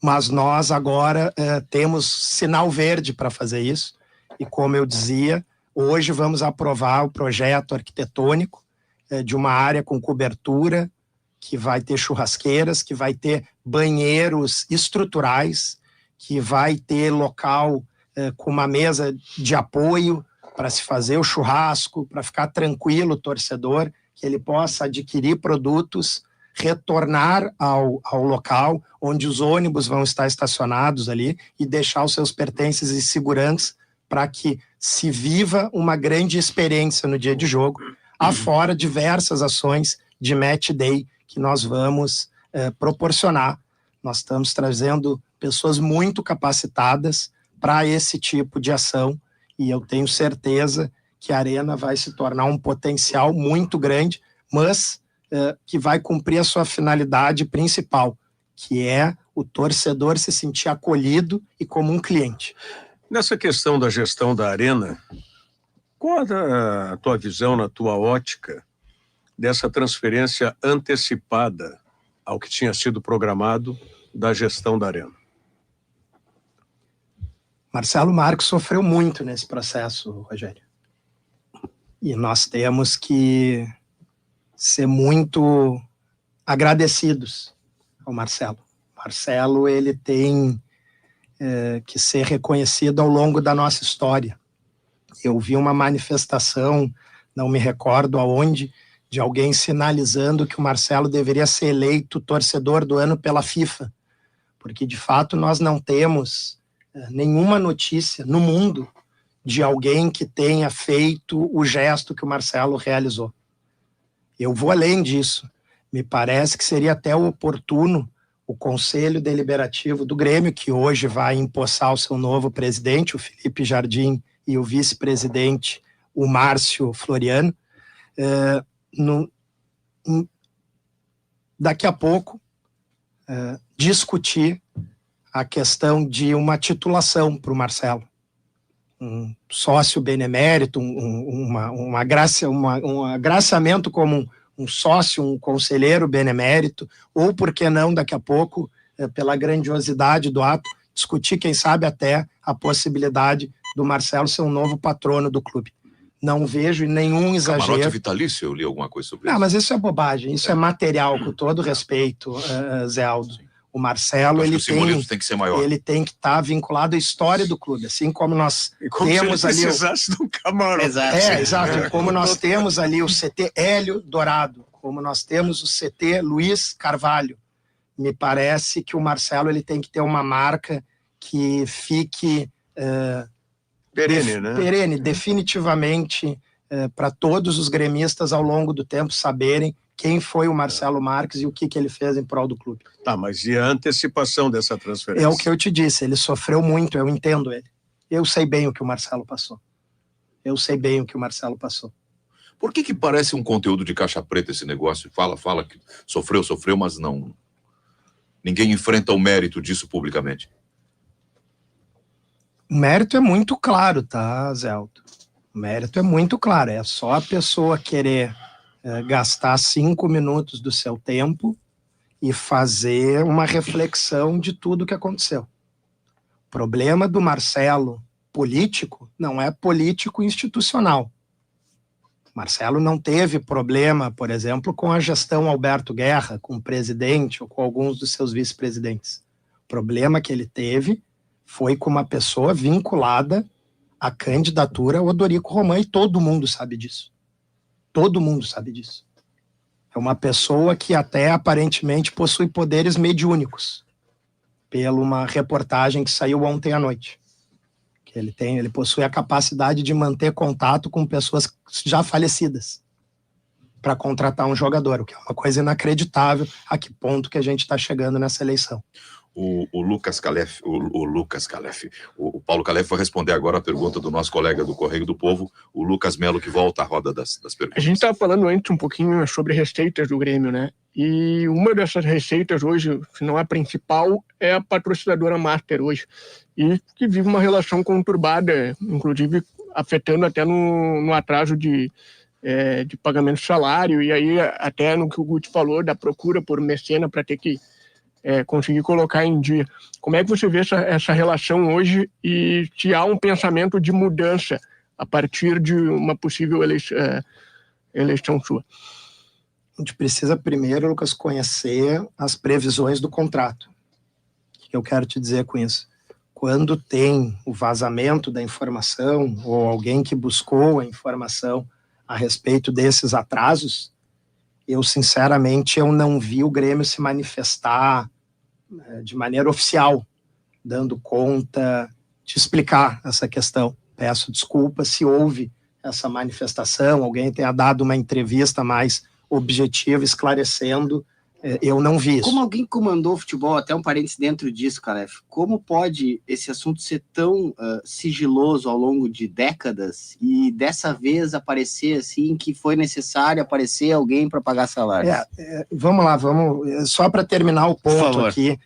mas nós agora temos sinal verde para fazer isso, e como eu dizia, hoje vamos aprovar o projeto arquitetônico de uma área com cobertura, que vai ter churrasqueiras, que vai ter banheiros estruturais, que vai ter local com uma mesa de apoio para se fazer o churrasco, para ficar tranquilo o torcedor, que ele possa adquirir produtos, retornar ao local onde os ônibus vão estar estacionados ali e deixar os seus pertences em segurança para que se viva uma grande experiência no dia de jogo, afora diversas ações de match day que nós vamos proporcionar. Nós estamos trazendo pessoas muito capacitadas para esse tipo de ação e eu tenho certeza que a Arena vai se tornar um potencial muito grande, mas que vai cumprir a sua finalidade principal, que é o torcedor se sentir acolhido e como um cliente. Nessa questão da gestão da Arena, qual a tua visão, na tua ótica, dessa transferência antecipada ao que tinha sido programado da gestão da Arena? Marcelo Marques sofreu muito nesse processo, Rogério. E nós temos que ser muito agradecidos ao Marcelo. Marcelo, ele tem que ser reconhecido ao longo da nossa história. Eu vi uma manifestação, não me recordo aonde, de alguém sinalizando que o Marcelo deveria ser eleito torcedor do ano pela FIFA, porque de fato nós não temos nenhuma notícia no mundo de alguém que tenha feito o gesto que o Marcelo realizou. Eu vou além disso. Me parece que seria até oportuno o Conselho Deliberativo do Grêmio, que hoje vai empossar o seu novo presidente, o Felipe Jardim, e o vice-presidente, o Márcio Floriano, daqui a pouco, discutir a questão de uma para o Marcelo. Um sócio benemérito, um agraciamento como um sócio, um conselheiro benemérito, ou, por que não, daqui a pouco, pela grandiosidade do ato, discutir, quem sabe, até a possibilidade do Marcelo ser um novo patrono do clube. Não vejo nenhum exagero. Camarote vitalício, eu li alguma coisa sobre isso. Não, mas isso é bobagem, isso é material, com todo respeito, Zé Aldo. O Marcelo, ele tem que ser maior. Ele tem que estar vinculado à história do clube, assim como nós temos se ele ali... precisasse de um camarote. Exato. Como nós temos ali o CT Hélio Dourado, como nós temos o CT Luiz Carvalho. Me parece que o Marcelo, ele tem que ter uma marca que fique... perene, definitivamente, para todos os gremistas ao longo do tempo saberem quem foi o Marcelo Marques e o que ele fez em prol do clube. Tá, mas e a antecipação dessa transferência? É o que eu te disse, ele sofreu muito, eu entendo ele. Eu sei bem o que o Marcelo passou. Por que parece um conteúdo de caixa preta esse negócio? Fala que sofreu, mas não... Ninguém enfrenta o mérito disso publicamente. O mérito é muito claro, tá, Zé Aldo? O mérito é muito claro, é só a pessoa querer gastar 5 minutos do seu tempo e fazer uma reflexão de tudo o que aconteceu. O problema do Marcelo político não é político institucional. Marcelo não teve problema, por exemplo, com a gestão Alberto Guerra, com o presidente ou com alguns dos seus vice-presidentes. O problema que ele teve foi com uma pessoa vinculada à candidatura Odorico Roman, e todo mundo sabe disso. Todo mundo sabe disso. É uma pessoa que até aparentemente possui poderes mediúnicos, pela uma reportagem que saiu ontem à noite. Que ele possui a capacidade de manter contato com pessoas já falecidas para contratar um jogador, o que é uma coisa inacreditável a que ponto que a gente está chegando nessa eleição. O Lucas Calef, o Paulo Calef vai responder agora a pergunta do nosso colega do Correio do Povo, o Lucas Melo, que volta à roda das perguntas. A gente estava falando antes um pouquinho sobre receitas do Grêmio, né? E uma dessas receitas hoje, se não a principal, é a patrocinadora Master hoje, e que vive uma relação conturbada, inclusive afetando até no atraso de pagamento de salário, e aí até no que o Guti falou, da procura por mecena para ter que conseguir colocar em dia. Como é que você vê essa relação hoje e se há um pensamento de mudança a partir de uma possível eleição sua? A gente precisa primeiro, Lucas, conhecer as previsões do contrato. O que eu quero te dizer com isso? Quando tem o vazamento da informação ou alguém que buscou a informação a respeito desses atrasos, eu, sinceramente, não vi o Grêmio se manifestar de maneira oficial, dando conta de explicar essa questão. Peço desculpas se houve essa manifestação, alguém tenha dado uma entrevista mais objetiva, esclarecendo, eu não vi isso. Como alguém comandou o futebol, até um parênteses dentro disso, Calef, como pode esse assunto ser tão sigiloso ao longo de décadas e dessa vez aparecer assim que foi necessário aparecer alguém para pagar salário? Vamos lá, só para terminar o ponto aqui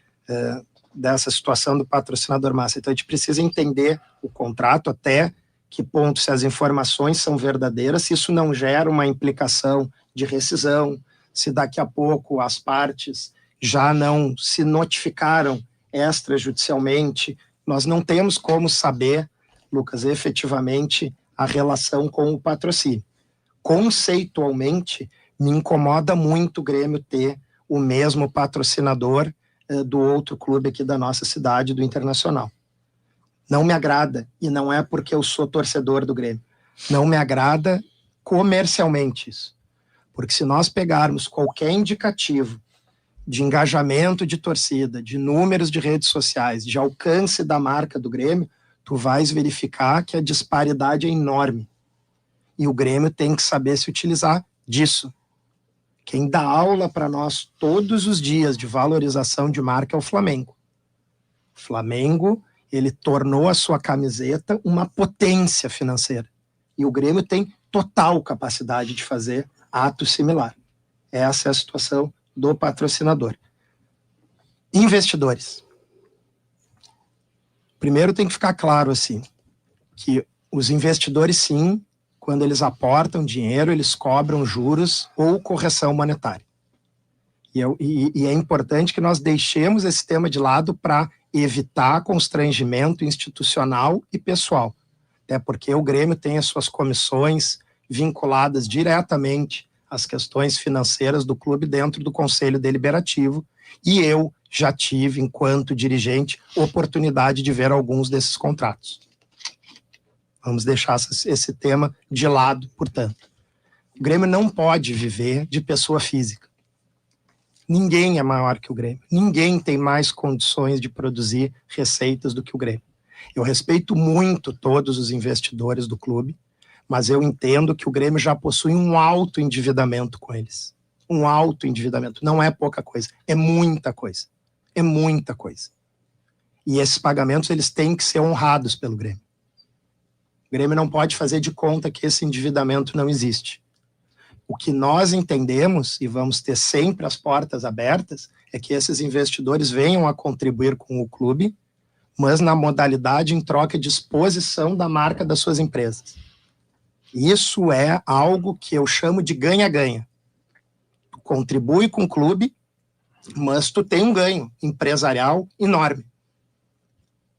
dessa situação do patrocinador master. Então a gente precisa entender o contrato, até que ponto, se as informações são verdadeiras, se isso não gera uma implicação de rescisão, se daqui a pouco as partes já não se notificaram extrajudicialmente. Nós não temos como saber, Lucas, efetivamente a relação com o patrocínio. Conceitualmente, me incomoda muito o Grêmio ter o mesmo patrocinador do outro clube aqui da nossa cidade, do Internacional. Não me agrada, e não é porque eu sou torcedor do Grêmio. Não me agrada comercialmente isso. Porque se nós pegarmos qualquer indicativo de engajamento de torcida, de números de redes sociais, de alcance da marca do Grêmio, tu vais verificar que a disparidade é enorme. E o Grêmio tem que saber se utilizar disso. Quem dá aula para nós todos os dias de valorização de marca é o Flamengo. O Flamengo, ele tornou a sua camiseta uma potência financeira. E o Grêmio tem total capacidade de fazer ato similar. Essa é a situação do patrocinador. Investidores. Primeiro tem que ficar claro assim, que os investidores sim, quando eles aportam dinheiro, eles cobram juros ou correção monetária. E é importante que nós deixemos esse tema de lado para evitar constrangimento institucional e pessoal. Até porque o Grêmio tem as suas comissões vinculadas diretamente às questões financeiras do clube dentro do Conselho Deliberativo, e eu já tive, enquanto dirigente, oportunidade de ver alguns desses contratos. Vamos deixar esse tema de lado, portanto. O Grêmio não pode viver de pessoa física. Ninguém é maior que o Grêmio. Ninguém tem mais condições de produzir receitas do que o Grêmio. Eu respeito muito todos os investidores do clube, mas eu entendo que o Grêmio já possui um alto endividamento com eles. Um alto endividamento. Não é pouca coisa, é muita coisa. É muita coisa. E esses pagamentos, eles têm que ser honrados pelo Grêmio. O Grêmio não pode fazer de conta que esse endividamento não existe. O que nós entendemos, e vamos ter sempre as portas abertas, é que esses investidores venham a contribuir com o clube, mas na modalidade em troca de exposição da marca das suas empresas. Isso é algo que eu chamo de ganha-ganha. Tu contribui com o clube, mas tu tem um ganho empresarial enorme.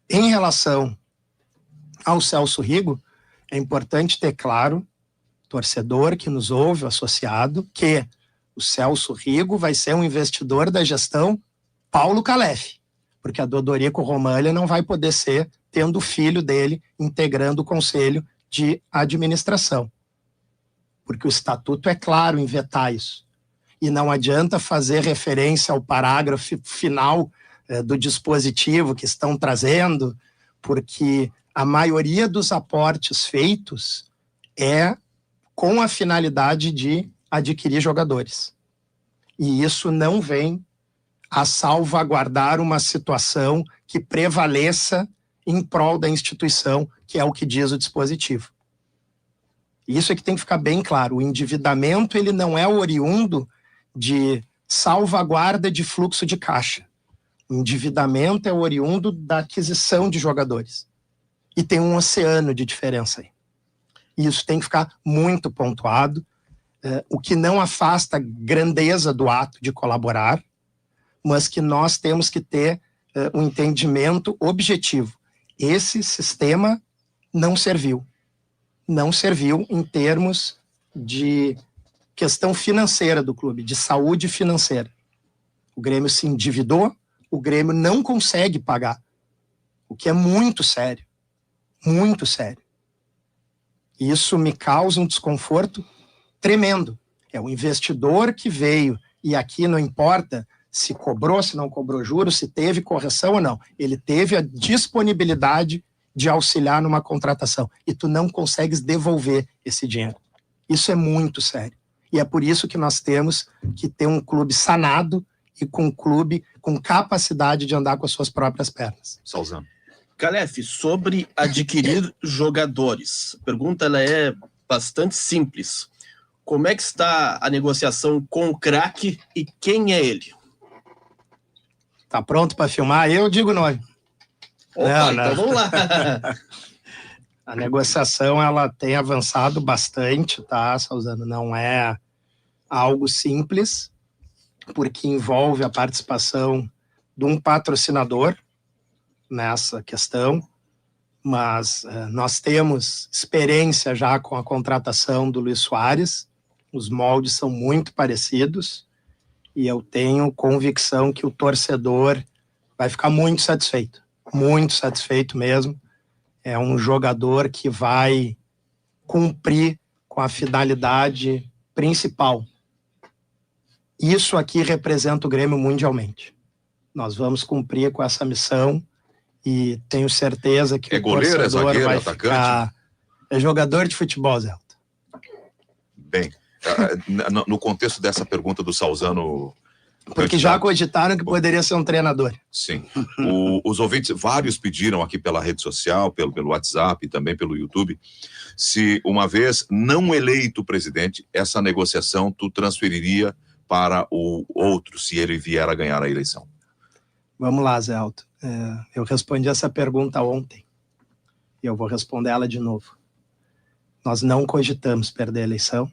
Em relação ao Celso Rigo, é importante ter claro, torcedor que nos ouve, o associado, que o Celso Rigo vai ser um investidor da gestão Paulo Calef, porque a Dodorico Romalia não vai poder ser tendo o filho dele integrando o conselho de administração. Porque o estatuto é claro em vetar isso. E não adianta fazer referência ao parágrafo final do dispositivo que estão trazendo, porque a maioria dos aportes feitos é com a finalidade de adquirir jogadores. E isso não vem a salvaguardar uma situação que prevaleça em prol da instituição, que é o que diz o dispositivo. Isso é que tem que ficar bem claro. O endividamento, ele não é oriundo de salvaguarda de fluxo de caixa. O endividamento é oriundo da aquisição de jogadores. E tem um oceano de diferença aí. E isso tem que ficar muito pontuado, o que não afasta a grandeza do ato de colaborar, mas que nós temos que ter um entendimento objetivo. Esse sistema não serviu. Não serviu em termos de questão financeira do clube, de saúde financeira. O Grêmio se endividou, o Grêmio não consegue pagar, o que é muito sério. Muito sério. Isso me causa um desconforto tremendo. É o investidor que veio, e aqui não importa se cobrou, se não cobrou juros, se teve correção ou não. Ele teve a disponibilidade de auxiliar numa contratação. E tu não consegues devolver esse dinheiro. Isso é muito sério. E é por isso que nós temos que ter um clube sanado e com um clube com capacidade de andar com as suas próprias pernas. Salzano. Calef, sobre adquirir jogadores. A pergunta ela é bastante simples. Como é que está a negociação com o craque e quem é ele? Tá pronto para filmar? Eu digo nome. Opa, então vamos lá. A negociação ela tem avançado bastante, tá, Salzano? Não é algo simples, porque envolve a participação de um patrocinador nessa questão, mas nós temos experiência já com a contratação do Luiz Soares, os moldes são muito parecidos, e eu tenho convicção que o torcedor vai ficar muito satisfeito mesmo. É um jogador que vai cumprir com a finalidade principal. Isso aqui representa o Grêmio mundialmente. Nós vamos cumprir com essa missão e tenho certeza que o goleiro, torcedor zagueiro, vai atacante? ficar... É jogador de futebol, Zé. Bem, no contexto dessa pergunta do Salzano... Porque já cogitaram que poderia ser um treinador. Sim. Os ouvintes, vários pediram aqui pela rede social, pelo WhatsApp e também pelo YouTube, se uma vez não eleito presidente, essa negociação tu transferiria para o outro, se ele vier a ganhar a eleição. Vamos lá, Zé Aldo. Eu respondi essa pergunta ontem e eu vou responder ela de novo. Nós não cogitamos perder a eleição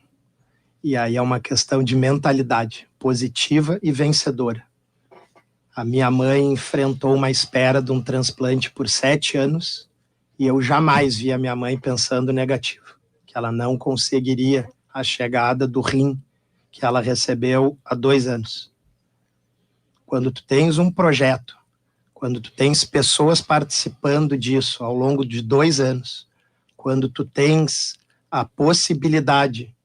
e aí é uma questão de mentalidade positiva e vencedora. A minha mãe enfrentou uma espera de um transplante por 7 anos e eu jamais vi a minha mãe pensando negativo, que ela não conseguiria a chegada do rim que ela recebeu há 2 anos. Quando tu tens um projeto, quando tu tens pessoas participando disso ao longo de 2 anos, quando tu tens a possibilidade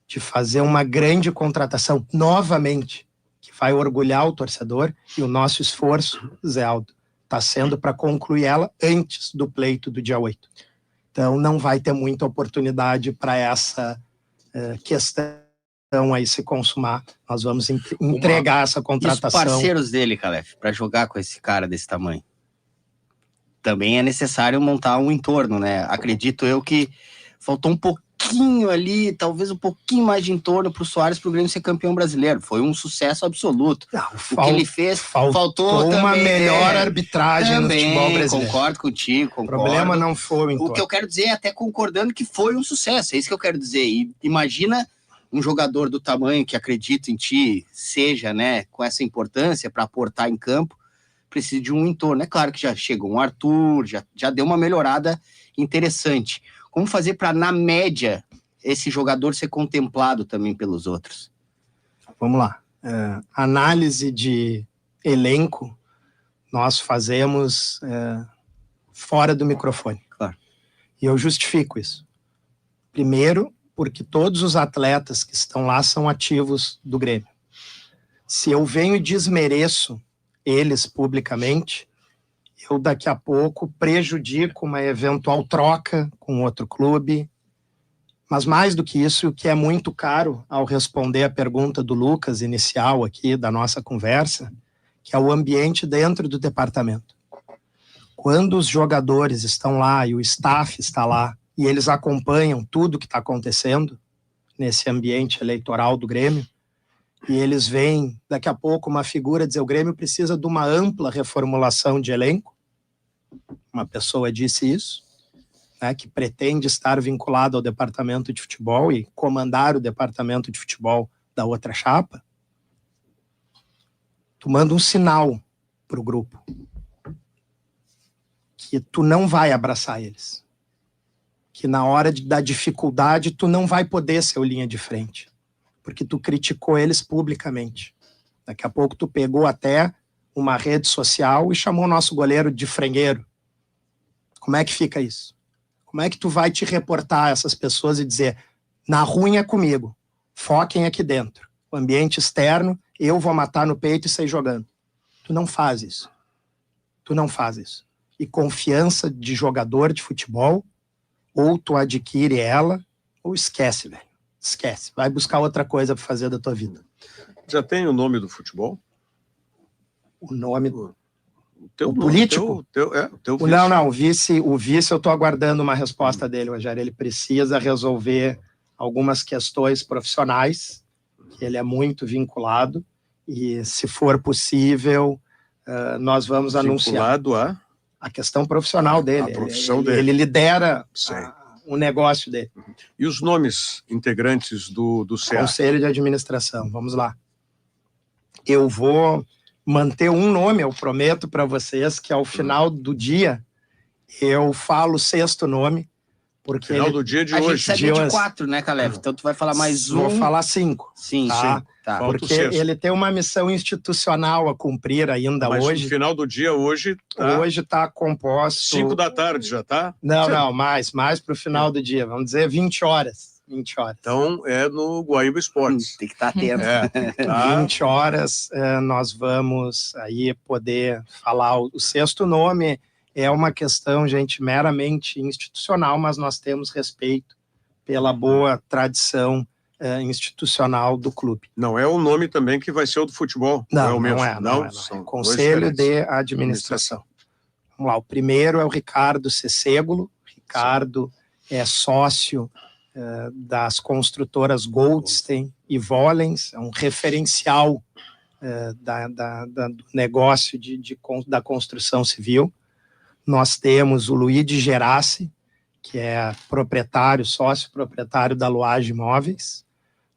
de fazer uma grande contratação novamente, que vai orgulhar o torcedor, e o nosso esforço, Zé Aldo, está sendo para concluir ela antes do pleito do dia 8. Então não vai ter muita oportunidade para essa questão aí se consumar. Nós vamos entregar essa contratação. E os parceiros dele, Calef, para jogar com esse cara desse tamanho? Também é necessário montar um entorno, né? Acredito eu que faltou um pouquinho ali, talvez um pouquinho mais de entorno para o Soares, para o Grêmio ser campeão brasileiro. Foi um sucesso absoluto. O que ele fez, faltou uma também, melhor arbitragem também, no futebol brasileiro. Concordo contigo, concordo. O problema não foi o entorno. O que eu quero dizer é até concordando que foi um sucesso, é isso que eu quero dizer. E imagina um jogador do tamanho que acredita em ti, seja, né, com essa importância para aportar em campo, precisa de um entorno. É claro que já chegou um Arthur, já deu uma melhorada interessante. Como fazer para, na média, esse jogador ser contemplado também pelos outros? Vamos lá. Análise de elenco, nós fazemos fora do microfone. Claro. E eu justifico isso. Primeiro, porque todos os atletas que estão lá são ativos do Grêmio. Se eu venho e desmereço eles publicamente, eu daqui a pouco prejudico uma eventual troca com outro clube. Mas mais do que isso, o que é muito caro ao responder a pergunta do Lucas inicial aqui da nossa conversa, que é o ambiente dentro do departamento. Quando os jogadores estão lá e o staff está lá e eles acompanham tudo que está acontecendo nesse ambiente eleitoral do Grêmio, e eles veem daqui a pouco uma figura dizer: o Grêmio precisa de uma ampla reformulação de elenco. Uma pessoa disse isso, né, que pretende estar vinculado ao departamento de futebol e comandar o departamento de futebol da outra chapa. Tu manda um sinal para o grupo que tu não vai abraçar eles, que na hora da dificuldade tu não vai poder ser o linha de frente, porque tu criticou eles publicamente. Daqui a pouco tu pegou até uma rede social e chamou o nosso goleiro de frangueiro. Como é que fica isso? Como é que tu vai te reportar a essas pessoas e dizer: na ruim é comigo, foquem aqui dentro, o ambiente externo, eu vou matar no peito e sair jogando? Tu não faz isso. Tu não faz isso. E confiança de jogador de futebol, ou tu adquire ela, ou esquece, velho. Esquece. Vai buscar outra coisa para fazer da tua vida. Já tem o nome do futebol? O nome do... Teu o político? Teu vice. Não, o vice eu estou aguardando uma resposta dele, Rogério. Ele precisa resolver algumas questões profissionais, que ele é muito vinculado, e se for possível, nós vamos anunciar. Vinculado a questão profissional dele. A profissão dele. Ele lidera o negócio dele. E os nomes integrantes do CA? Conselho de Administração, vamos lá. Eu vou manter um nome, eu prometo para vocês que ao final do dia eu falo o 6º nome, porque final do dia de hoje. A gente sabia de 4, né, Calef? Então tu vai falar mais um. Vou falar 5. Sim, tá? Tá. Porque ele tem uma missão institucional a cumprir ainda. Mas hoje. No final do dia hoje tá... Hoje está composto... 5 da tarde já tá? Não, mais para o final do dia. Vamos dizer 20 horas. 20 horas. Então é no Guaíba Esportes. Tem que estar atento. 20 horas nós vamos aí poder falar. O 6º nome é uma questão, gente, meramente institucional, mas nós temos respeito pela boa tradição institucional do clube. Não é o nome também que vai ser o do futebol? Não, é o mesmo? não é. Conselho de Administração. Vamos lá, o primeiro é o Ricardo Cecégulo. Ricardo é sócio das construtoras Goldstein e Vollens, é um referencial do negócio da construção civil. Nós temos o Luigi Gerassi, que é sócio proprietário da Loage Imóveis.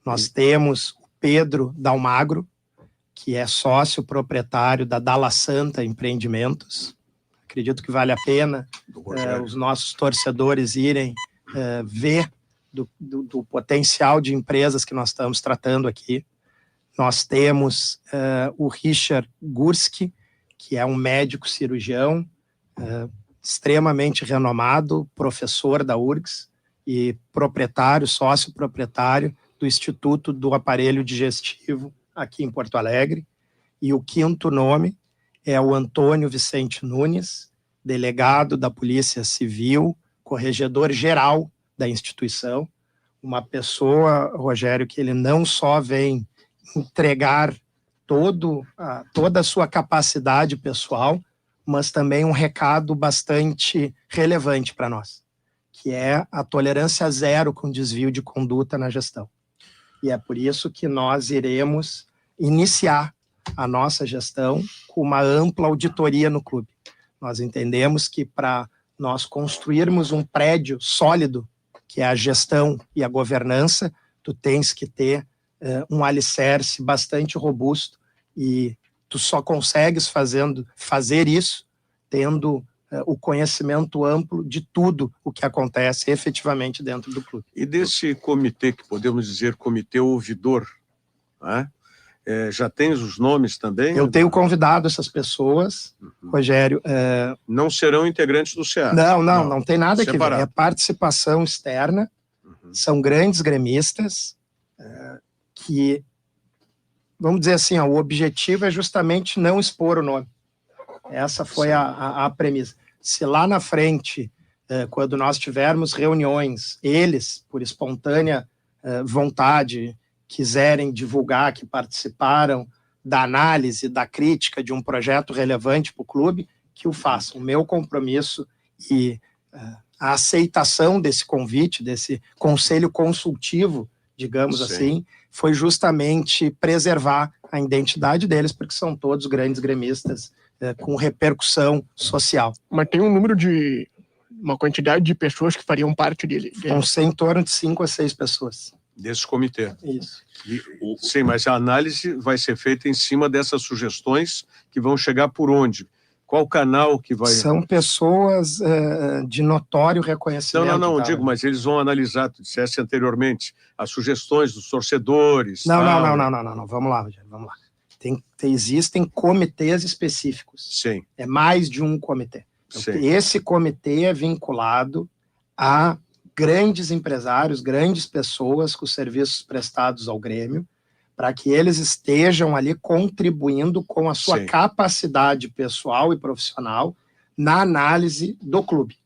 Nós temos o Pedro Dalmagro, que é sócio proprietário da Dalla Santa Empreendimentos. Acredito que vale a pena os nossos torcedores irem ver do potencial de empresas que nós estamos tratando aqui. Nós temos o Richard Gurski, que é um médico cirurgião extremamente renomado, professor da URGS e sócio proprietário do Instituto do Aparelho Digestivo aqui em Porto Alegre. E o quinto nome é o Antônio Vicente Nunes, delegado da Polícia Civil, corregedor-geral da instituição, uma pessoa, Rogério, que ele não só vem entregar toda a sua capacidade pessoal, mas também um recado bastante relevante para nós, que é a tolerância zero com desvio de conduta na gestão. E é por isso que nós iremos iniciar a nossa gestão com uma ampla auditoria no clube. Nós entendemos que para nós construirmos um prédio sólido, que é a gestão e a governança, tu tens que ter um alicerce bastante robusto e tu só consegues fazer isso tendo o conhecimento amplo de tudo o que acontece efetivamente dentro do clube. E desse comitê, que podemos dizer comitê ouvidor, né? Já tens os nomes também? Eu tenho convidado essas pessoas, Rogério. Não serão integrantes do SEAD? Não tem nada que ver. Separado. É participação externa, são grandes gremistas que, vamos dizer assim, o objetivo é justamente não expor o nome. Essa foi a premissa. Se lá na frente, quando nós tivermos reuniões, eles, por espontânea vontade, quiserem divulgar que participaram da análise, da crítica de um projeto relevante para o clube, que o façam. O meu compromisso e a aceitação desse convite, desse conselho consultivo, digamos assim, foi justamente preservar a identidade deles, porque são todos grandes gremistas com repercussão social. Mas tem uma quantidade de pessoas que fariam parte dele. Vão ser em torno de 5 a 6 pessoas. Desse comitê. Isso. Sim, mas a análise vai ser feita em cima dessas sugestões que vão chegar por onde? Qual canal que vai... São pessoas de notório reconhecimento. Não, digo, mas eles vão analisar, tu disseste anteriormente, as sugestões dos torcedores. Não, vamos lá, Rogério, vamos lá. Existem comitês específicos. Sim. É mais de um comitê. Então, esse comitê é vinculado a grandes empresários, grandes pessoas com serviços prestados ao Grêmio, para que eles estejam ali contribuindo com a sua capacidade pessoal e profissional na análise do clube.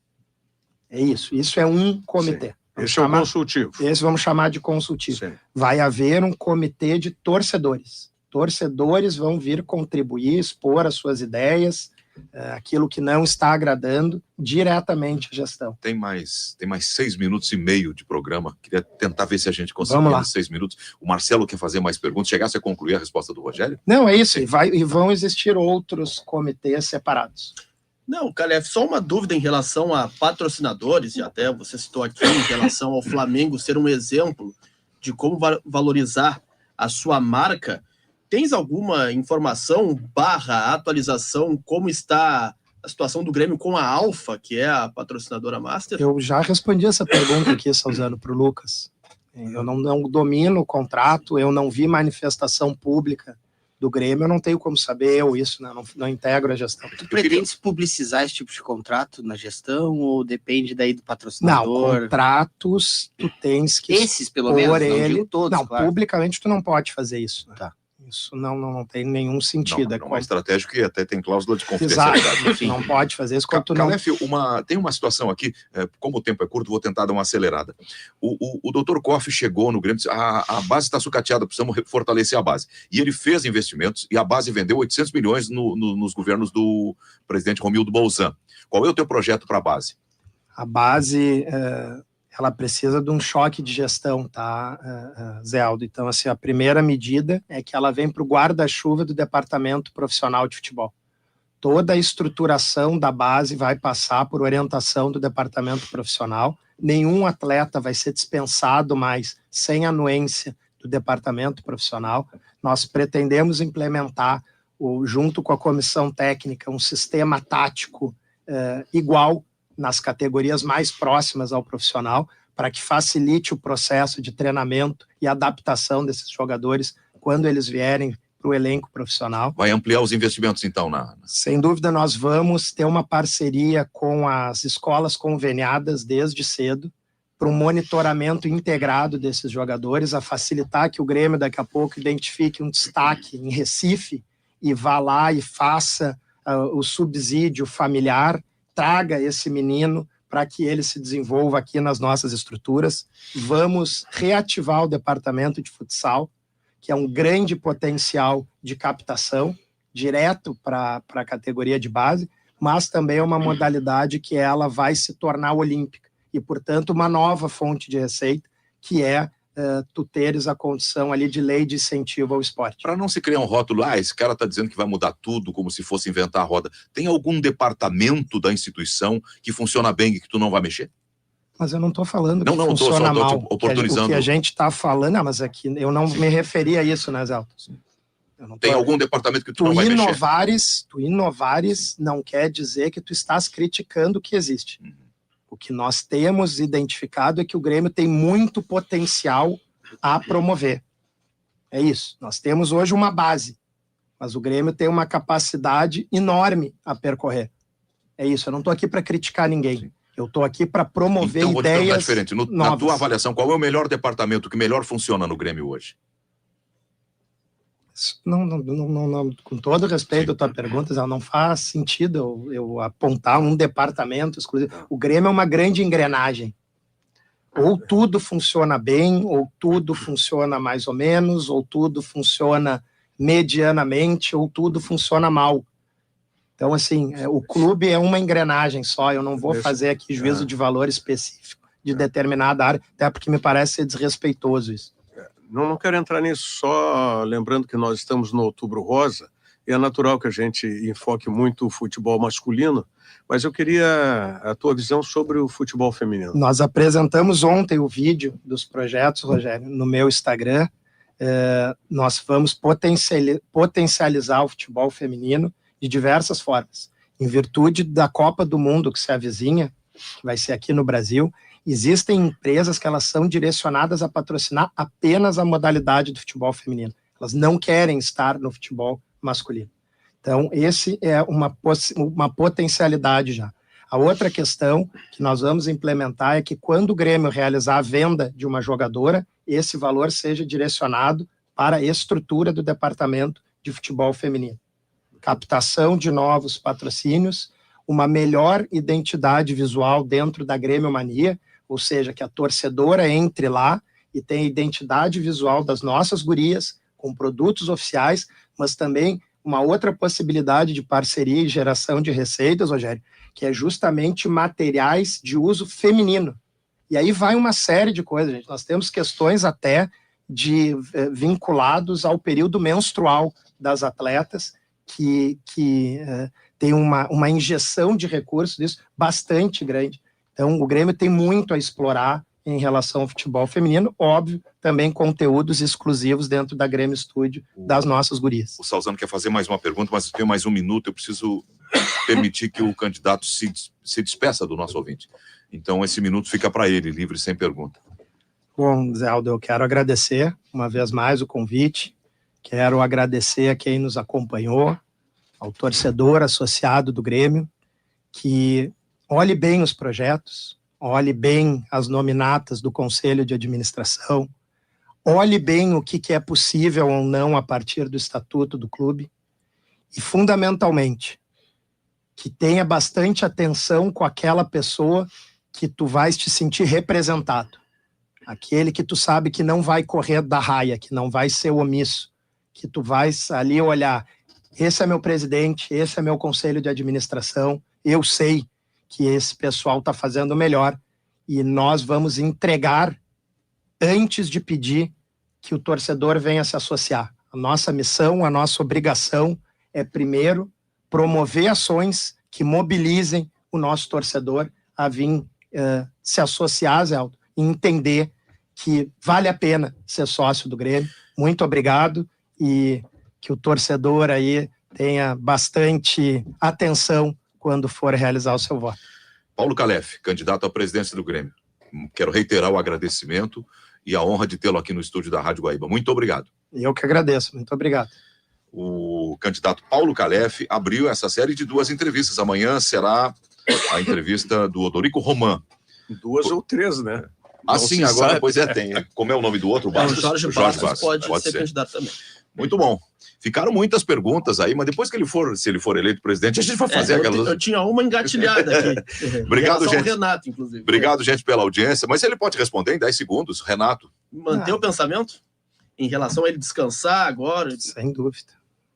É isso. Isso é um comitê. Esse é o consultivo. Esse vamos chamar de consultivo. Vai haver um comitê de torcedores. Torcedores vão vir contribuir, expor as suas ideias, aquilo que não está agradando diretamente à gestão. Tem mais 6 minutos e meio de programa. Queria tentar ver se a gente consegue em 6 minutos. O Marcelo quer fazer mais perguntas. Chegasse a concluir a resposta do Rogério? Não, é isso. E vão existir outros comitês separados. Não, Calef, só uma dúvida em relação a patrocinadores, e até você citou aqui em relação ao Flamengo ser um exemplo de como valorizar a sua marca. Tens alguma informação / atualização como está a situação do Grêmio com a Alfa, que é a patrocinadora master? Eu já respondi essa pergunta aqui, Salzano, para o Lucas. Eu não domino o contrato, eu não vi manifestação pública do Grêmio, eu não tenho como saber isso, né? Não integro a gestão. Tu pretende publicizar esse tipo de contrato na gestão ou depende daí do patrocinador? Não, contratos tu tens que... Esses, pelo menos, não digo todos, Não, claro. Publicamente tu não pode fazer isso. Né? Tá. Isso não tem nenhum sentido. Não é uma estratégia que até tem cláusula de confidencialidade. Exato, não pode fazer isso. Calef, tem uma situação aqui, como o tempo é curto, vou tentar dar uma acelerada. O Dr. Koff chegou no Grêmio e disse, a base está sucateada, precisamos fortalecer a base. E ele fez investimentos e a base vendeu 800 milhões nos governos do presidente Romildo Bolzan. Qual é o teu projeto para a base? A base... ela precisa de um choque de gestão, tá, Zé Aldo? Então, assim, a primeira medida é que ela vem para o guarda-chuva do departamento profissional de futebol. Toda a estruturação da base vai passar por orientação do departamento profissional. Nenhum atleta vai ser dispensado mais sem anuência do departamento profissional. Nós pretendemos implementar, junto com a comissão técnica, um sistema tático igual nas categorias mais próximas ao profissional, para que facilite o processo de treinamento e adaptação desses jogadores quando eles vierem para o elenco profissional. Vai ampliar os investimentos, então? Sem dúvida, nós vamos ter uma parceria com as escolas conveniadas desde cedo, para um monitoramento integrado desses jogadores, a facilitar que o Grêmio daqui a pouco identifique um destaque em Recife e vá lá e faça o subsídio familiar, traga esse menino para que ele se desenvolva aqui nas nossas estruturas. Vamos reativar o departamento de futsal, que é um grande potencial de captação, direto para a categoria de base, mas também é uma modalidade que ela vai se tornar olímpica, e, portanto, uma nova fonte de receita, que é tu teres a condição ali de lei de incentivo ao esporte. Para não se criar um rótulo, esse cara está dizendo que vai mudar tudo, como se fosse inventar a roda. Tem algum departamento da instituição que funciona bem e que tu não vai mexer? Mas eu não estou falando que funciona mal. Tô oportunizando. O que a gente está falando, mas aqui eu não me referi a isso, né, Zé Aldo? Tem algum departamento que tu não vai mexer? Tu inovares não quer dizer que tu estás criticando o que existe. O que nós temos identificado é que o Grêmio tem muito potencial a promover. É isso. Nós temos hoje uma base, mas o Grêmio tem uma capacidade enorme a percorrer. É isso. Eu não estou aqui para criticar ninguém. Sim. Eu estou aqui para promover então, ideias diferente. novas. Na tua avaliação, qual é o melhor departamento que melhor funciona no Grêmio hoje? Não, com todo respeito à tua pergunta, não faz sentido eu apontar um departamento exclusivo. O Grêmio é uma grande engrenagem. Ou tudo funciona bem, ou tudo funciona mais ou menos, ou tudo funciona medianamente, ou tudo funciona mal. Então, assim, o clube é uma engrenagem só. Eu não vou fazer aqui juízo de valor específico de determinada área, até porque me parece ser desrespeitoso isso. Não quero entrar nisso, só lembrando que nós estamos no Outubro Rosa, e é natural que a gente enfoque muito o futebol masculino, mas eu queria a tua visão sobre o futebol feminino. Nós apresentamos ontem o vídeo dos projetos, Rogério, no meu Instagram. Nós vamos potencializar o futebol feminino de diversas formas. Em virtude da Copa do Mundo que se avizinha, que vai ser aqui no Brasil, existem empresas que elas são direcionadas a patrocinar apenas a modalidade do futebol feminino. Elas não querem estar no futebol masculino. Então, esse é uma potencialidade já. A outra questão que nós vamos implementar é que quando o Grêmio realizar a venda de uma jogadora, esse valor seja direcionado para a estrutura do departamento de futebol feminino. Captação de novos patrocínios, uma melhor identidade visual dentro da Grêmio Mania, ou seja, que a torcedora entre lá e tenha a identidade visual das nossas gurias, com produtos oficiais, mas também uma outra possibilidade de parceria e geração de receitas, Rogério, que é justamente materiais de uso feminino. E aí vai uma série de coisas, gente. Nós temos questões até vinculados ao período menstrual das atletas, que tem uma injeção de recursos disso bastante grande. Então, o Grêmio tem muito a explorar em relação ao futebol feminino, óbvio, também conteúdos exclusivos dentro da Grêmio Studio das nossas gurias. O Salzano quer fazer mais uma pergunta, mas tem mais um minuto, eu preciso permitir que o candidato se despeça do nosso ouvinte. Então, esse minuto fica para ele, livre, sem pergunta. Bom, Zé Aldo, eu quero agradecer uma vez mais o convite, quero agradecer a quem nos acompanhou, ao torcedor associado do Grêmio, que olhe bem os projetos, olhe bem as nominatas do Conselho de Administração, olhe bem o que é possível ou não a partir do estatuto do clube e, fundamentalmente, que tenha bastante atenção com aquela pessoa que tu vais te sentir representado. Aquele que tu sabe que não vai correr da raia, que não vai ser omisso, que tu vais ali olhar, esse é meu presidente, esse é meu conselho de administração, eu sei que esse pessoal está fazendo o melhor e nós vamos entregar antes de pedir que o torcedor venha se associar. A nossa missão, a nossa obrigação é, primeiro, promover ações que mobilizem o nosso torcedor a vir se associar, Zé Aldo, e entender que vale a pena ser sócio do Grêmio. Muito obrigado e que o torcedor aí tenha bastante atenção quando for realizar o seu voto. Paulo Calef, candidato à presidência do Grêmio. Quero reiterar o agradecimento e a honra de tê-lo aqui no estúdio da Rádio Guaíba. Muito obrigado. Eu que agradeço, muito obrigado. O candidato Paulo Calef abriu essa série de 2 entrevistas. Amanhã será a entrevista do Odorico Roman. 2 ou 3, né? Sim, agora, sabe. Pois tem. Como é o nome do outro? O Jorge Bastos pode ser candidato também. Muito bom. Ficaram muitas perguntas aí, mas depois que se ele for eleito presidente, a gente vai fazer aquelas... Eu tinha uma engatilhada aqui. Obrigado, gente. Renato, inclusive. Obrigado, gente, pela audiência. Mas ele pode responder em 10 segundos, Renato. Manter o pensamento em relação a ele descansar agora? Sem dúvida.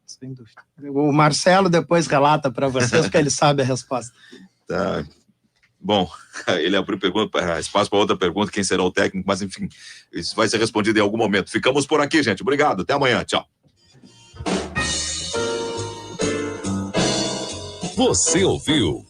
Sem dúvida. O Marcelo depois relata para vocês, porque ele sabe a resposta. Tá. Bom, ele abriu espaço para outra pergunta, quem será o técnico, mas enfim, isso vai ser respondido em algum momento. Ficamos por aqui, gente. Obrigado, até amanhã. Tchau. Você ouviu?